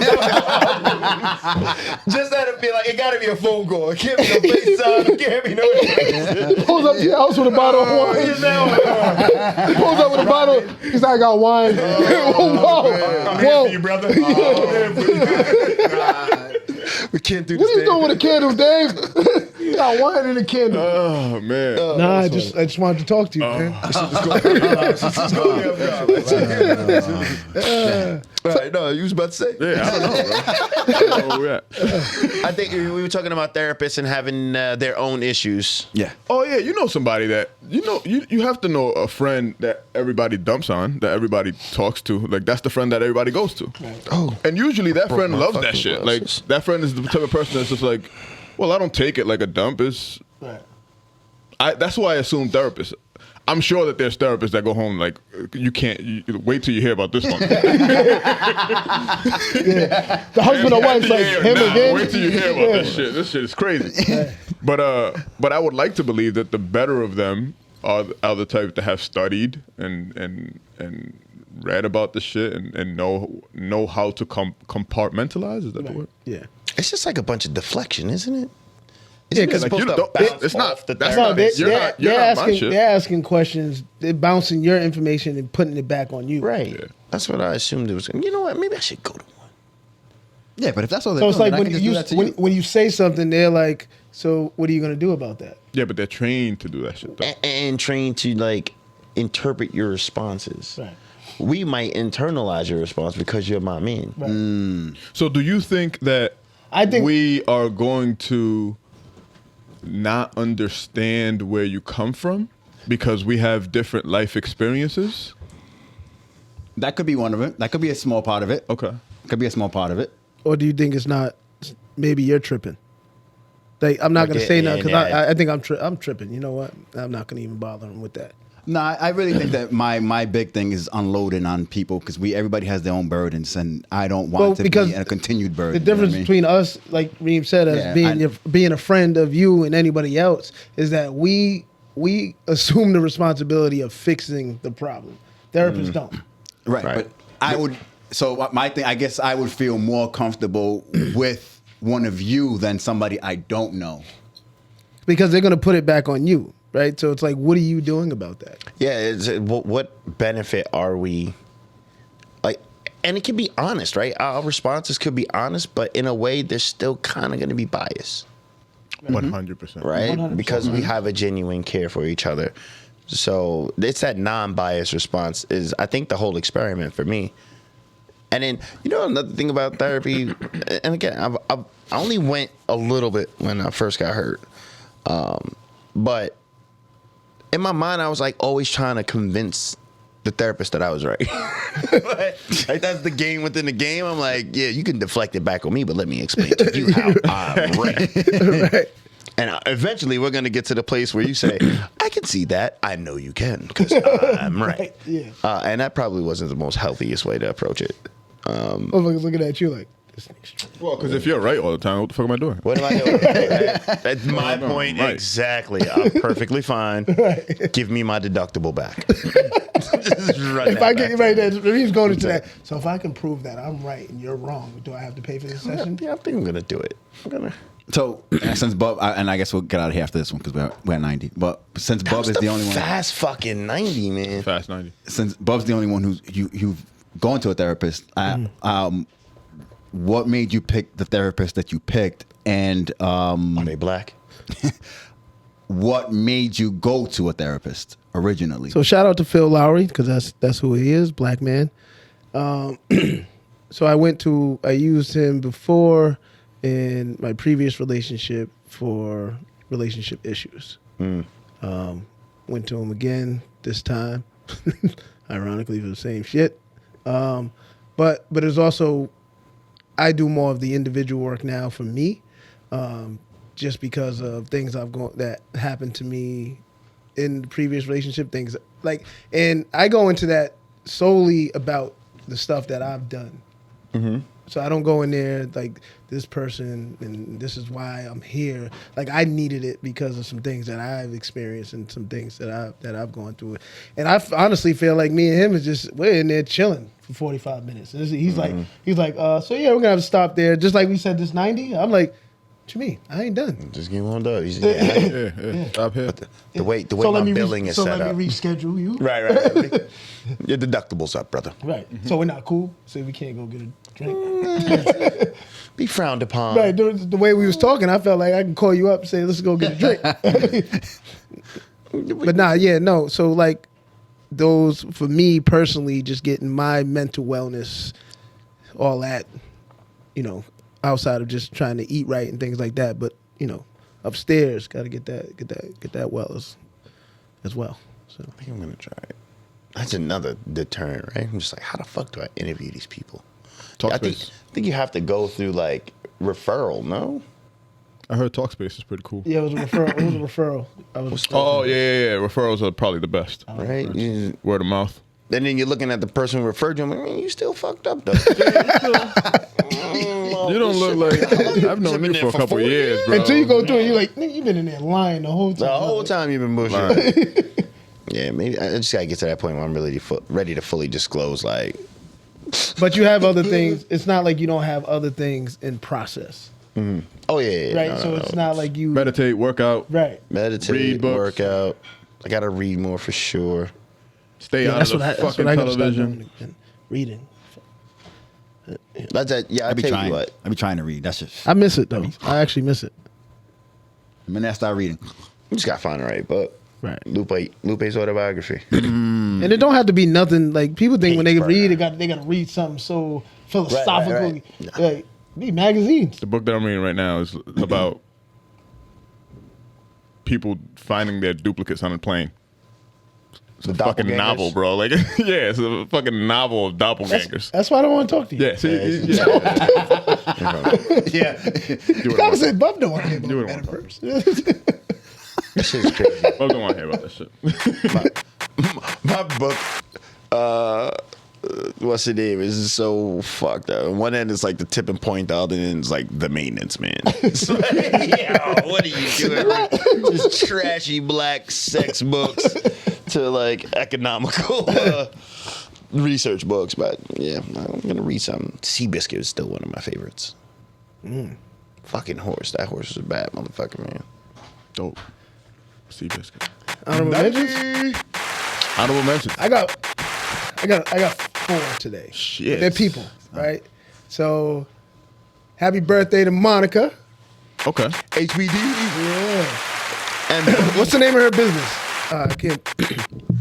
Just had to be like, it gotta be a phone call. It can't be a FaceTime. It can't be no. Pulls up to your house with a bottle of wine. He pulls up with a bottle. He's like, I got wine. Whoa. I'm here for you, brother. We can't do this. What are you doing with the candles, Dave? You got wine in the candle. Oh man. Nah, I just wanted to talk to you, man. All right, no, you was about to say. Yeah, I don't know, bro. I don't know where we at. I think we were talking about therapists and having their own issues. Yeah. Oh yeah, you know somebody that you have to know a friend that everybody dumps on, that everybody talks to. Like that's the friend that everybody goes to. Oh, And usually that friend my loves that fucking shit. glasses. Like that friend is the type of person that's just like, well, I don't take it like a dump. Is that's why I assume therapists. I'm sure that there's therapists that go home like, you wait till you hear about this one. The husband or wife's like, him again. Wait till you hear about this shit. This shit is crazy. But I would like to believe that the better of them are the type that have studied and read about the shit and know how to compartmentalize. Is that the word? Yeah. it's just like a bunch of deflection, isn't it? Yeah, Isn't it 'cause supposed you to don't- bounce it's not- off the that's No, therapist? You're not my asking. shit. They're asking questions. They're bouncing your information and putting it back on you. Right. Yeah. That's what I assumed it was. You know what? Maybe I should go to one. Yeah, but if that's all they're So it's doing, like then I can just do that to you. when you say something, they're like, "So what are you gonna do about that?" Yeah, but they're trained to do that shit. Though. And trained to like interpret your responses. Right. We might internalize your response because you're my man. So do you think that I think- we are going to not understand where you come from because we have different life experiences? That could be one of it. That could be a small part of it. Okay. Could be a small part of it. Or do you think it's not? Maybe you're tripping. Like I'm not gonna say nothing because I think I'm tripping. You know what? I'm not gonna even bother him with that. No, I really think that my big thing is unloading on people because everybody has their own burdens, and I don't want to be a continued burden. The difference between us, like Reem said, as being a friend of you and anybody else, is that we assume the responsibility of fixing the problem. Therapists don't. Right. But I would. So my thing, I guess, I would feel more comfortable with one of you than somebody I don't know. Because they're gonna put it back on you, right? So it's like, what are you doing about that? Yeah. What benefit are we like? And it can be honest, right? Our responses could be honest, but in a way, they're still kind of going to be biased, 100%. right? 100%. Because we have a genuine care for each other. So it's that non-biased response is, I think, the whole experiment for me. And then, you know, another thing about therapy, and again, I only went a little bit when I first got hurt. But in my mind, I was like always trying to convince the therapist that I was right. Like that's the game within the game. I'm like, yeah, you can deflect it back on me, but let me explain to you how I'm right. Right. And eventually we're going to get to the place where you say, I can see that. I know you can because I'm right. Yeah. And that probably wasn't the most healthiest way to approach it. Motherfuckers looking at you like, this nigga's tripping. Well, because if you're right all the time, what the fuck am I doing? What am I doing? Right? That's my point. Right. Exactly. I'm perfectly fine. Give me my deductible back. Just run If that I back. get right there, Reem's going into that. So if I can prove that I'm right and you're wrong, do I have to pay for this session? Yeah, I think I'm going to do it. I'm going to. So since Bub, and I guess we'll get out of here after this one because we're at 90. But since Bub is the only one, Fast fucking 90, man. Fast 90. since Bub's the only one who's you've gone to a therapist, what made you pick the therapist that you picked, and Are they black? what made you go to a therapist originally? So shout out to Phil Lowry because that's who he is, black man. So I used him before in my previous relationship for relationship issues. Went to him again this time, ironically for the same shit. But it's also, I do more of the individual work now for me, just because of things that happened to me in the previous relationship. Things like, and I go into that solely about the stuff that I've done. So I don't go in there like this person and this is why I'm here. Like I needed it because of some things that I've experienced and some things that I've gone through. And I honestly feel like me and him is just we're in there chilling for 45 minutes. And he's like, so yeah, we're gonna have to stop there. Just like we said, this 90. I'm like, what you mean? I ain't done. Just get one done. Yeah. Stop here. The way my billing is set up. So let me reschedule you. Right. Your deductible's up, brother. Right. So we're not cool. So we can't go get a drink. Be frowned upon. Right. The way we was talking, I felt like I can call you up and say, let's go get a drink. But no. So like those, for me personally, just getting my mental wellness, all that, outside of just trying to eat right and things like that. But, upstairs, got to get that well as well. So I think I'm going to try it. That's another deterrent, right? I'm just like, how the fuck do I interview these people? I think you have to go through like referral, no? I heard Talkspace is pretty cool. yeah, it was a referral. Referrals are probably the best. Right? Word of mouth. And then you're looking at the person who referred you. I'm like, man, you still fucked up though. You don't look like I've known you for a couple years, bro. Until you go through it, you're like, nigga, you've been in there lying the whole time. The whole time you've been bullshitting. Yeah, maybe I just gotta get to that point where I'm really ready to fully disclose. Like, but you have other things. It's not like you don't have other things in process. mm-hmm. Oh yeah. Right. So it's not like you meditate, workout. Right. Meditate, read books. workout. I gotta read more for sure. Stay out of the fucking television. Reading. That's that. Yeah, I be tell trying. you what. I be trying to read. That's just. I miss it though. I actually miss it. The minute I start reading. You just gotta find the right book. Right. Lupe's autobiography. And it don't have to be nothing like people think when they read they gotta read something so philosophical. Right. Like these magazines. The book that I'm reading right now is about people finding their duplicates on a plane. It's a fucking novel, bro. Like, yeah, it's a fucking novel of doppelgangers. That's why I don't want to talk to you. Yeah, see, yeah. I said, Bub don't want to hear about Do it that first. This shit's crazy. I don't want to hear about that shit. My book, what's the name? Is so fucked up. One end is like the tipping point, the other end is like the maintenance man. It's like, yo, what are you doing? Just trashy black sex books to like economical research books. But yeah, I'm gonna read something. Seabiscuit is still one of my favorites. Fucking horse. That horse is a bad motherfucker, man. Dope. Seabiscuit. Honorable mentions? Honorable mentions. I got 4 today. Shit. They're people, right? So, happy birthday to Monica. Okay. HBD. Yeah. And What's the name of her business? I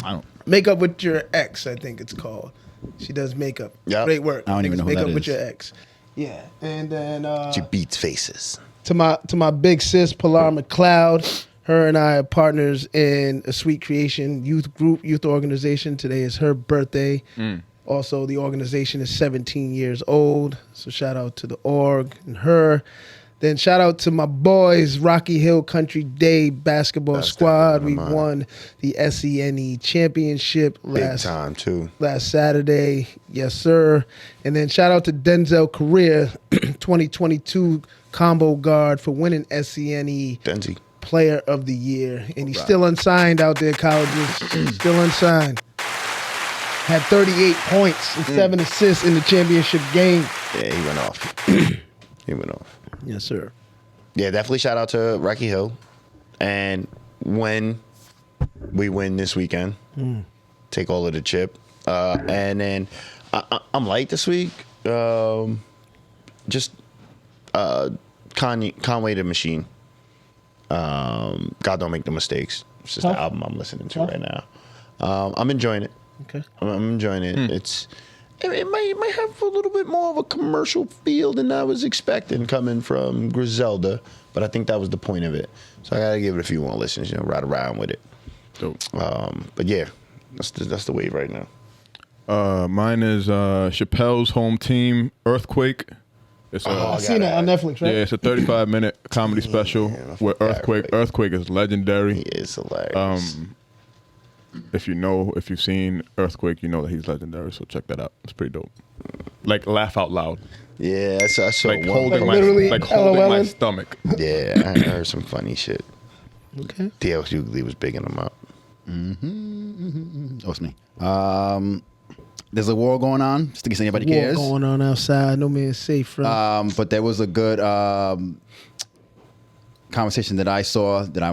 don't. Makeup with Your Ex, I think it's called. She does makeup. Yep. Great work. I don't even know who Makeup that with is. Your Ex. Yeah. And then she beats faces. to my big sis Pilar McLeod. Her and I are partners in a Sweet Creation youth organization. Today is her birthday. Also, the organization is 17 years old. So shout out to the org and her. Then shout out to my boys, Rocky Hill Country Day basketball squad. We won the SENE championship Big time too. last Saturday. Yes, sir. And then shout out to Denzel Career, 2022 combo guard for winning SENE Denzi. Player of the Year. And he's still unsigned out there, colleges. Still unsigned. Had 38 points and 7 assists in the championship game. Yeah, he went off. He went off. Yes, sir. Yeah, definitely shout out to Rocky Hill. And when we win this weekend, take all of the chip. And then I'm light this week. Just Conway the Machine. God Don't Make No Mistakes. It's just the album I'm listening to right now. I'm enjoying it. Okay. I'm enjoying it. It might have a little bit more of a commercial feel than I was expecting coming from Griselda, but I think that was the point of it. So I gotta give it a few more listens, ride around with it. Dope. But yeah, that's the wave right now. Mine is Chappelles' Hometeam, Earthquake. It's I've seen it on Netflix, right? Yeah, it's a 35-minute comedy special with Earthquake. Earthquake is legendary. He is hilarious. If you've seen Earthquake, you know that he's legendary. So check that out. It's pretty dope. Like laugh out loud. Yeah, I saw Like one. holding literally my LOLing? stomach. Yeah, I heard some funny shit. Okay. DL Hughley was bigging them up. Oh, it's me. There's a war going on, just in case anybody War cares. going on outside. No man's safe, bro. But there was a good conversation that I saw that I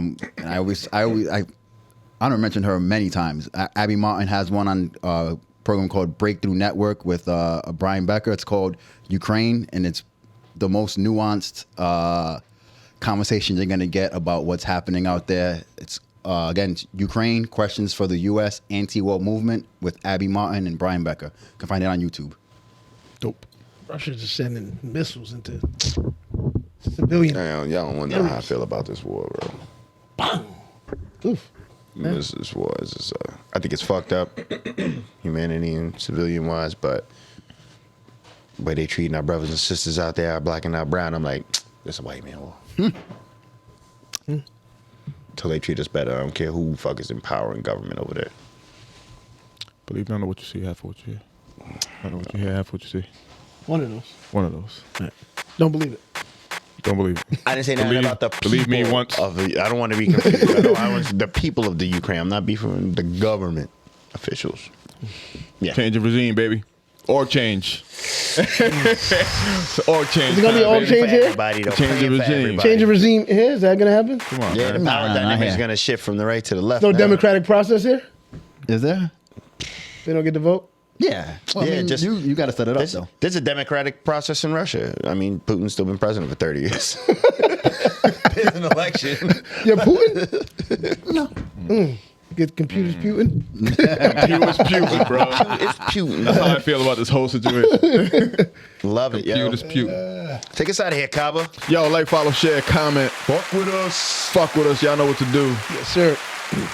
don't mention her many times. Abby Martin has one on a program called Breakthrough Network with Brian Becker. It's called Ukraine, and it's the most nuanced conversation you're gonna get about what's happening out there. It's again, it's Ukraine, questions for the U.S. anti-war movement with Abby Martin and Brian Becker. You can find it on YouTube. Dope. Russia's just sending missiles into civilian. Damn, y'all don't want to know how I feel about this war, bro. Oof. This war is just, I think it's fucked up, humanity and civilian wise, but the way they treating our brothers and sisters out there, our black and our brown, I'm like, this is a white man war. Till they treat us better. I don't care who the fuck is in power and government over there. Believe none of what you see, half of what you hear. None of what you hear, half of what you see. One of those. One of those. Don't believe it. Don't believe it. I didn't say nothing about the people. Believe me once. I don't want to be confused. I want the people of the Ukraine. I'm not beefing the government officials. Yeah. Change of regime, baby. Org change. It's org change. Is it gonna be time, org baby. change here? Everybody, though. Change of Praying for regime. everybody. Change of regime here? Is that gonna happen? Come on, Yeah, the man. power Nah, dynamic is yeah. going to shift from the right to the left. No now. democratic process here? Is there? They don't get to vote? Yeah. Well, Yeah, I mean, just- you got to set it up though. There's a democratic process in Russia. I mean, Putin's still been president for 30 years. It's an election. Yeah, Putin? No. Get computers Putin? Computers Putin, bro. It's Putin. That's how I feel about this whole situation. Love it, yo. Computers Putin. Take us out of here, Kaba. Yo, like, follow, share, comment. Fuck with us. Fuck with us. Y'all know what to do. Yes, sir.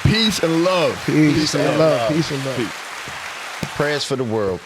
Peace and love. Peace and love. Peace and love. Peace. Prayers for the world.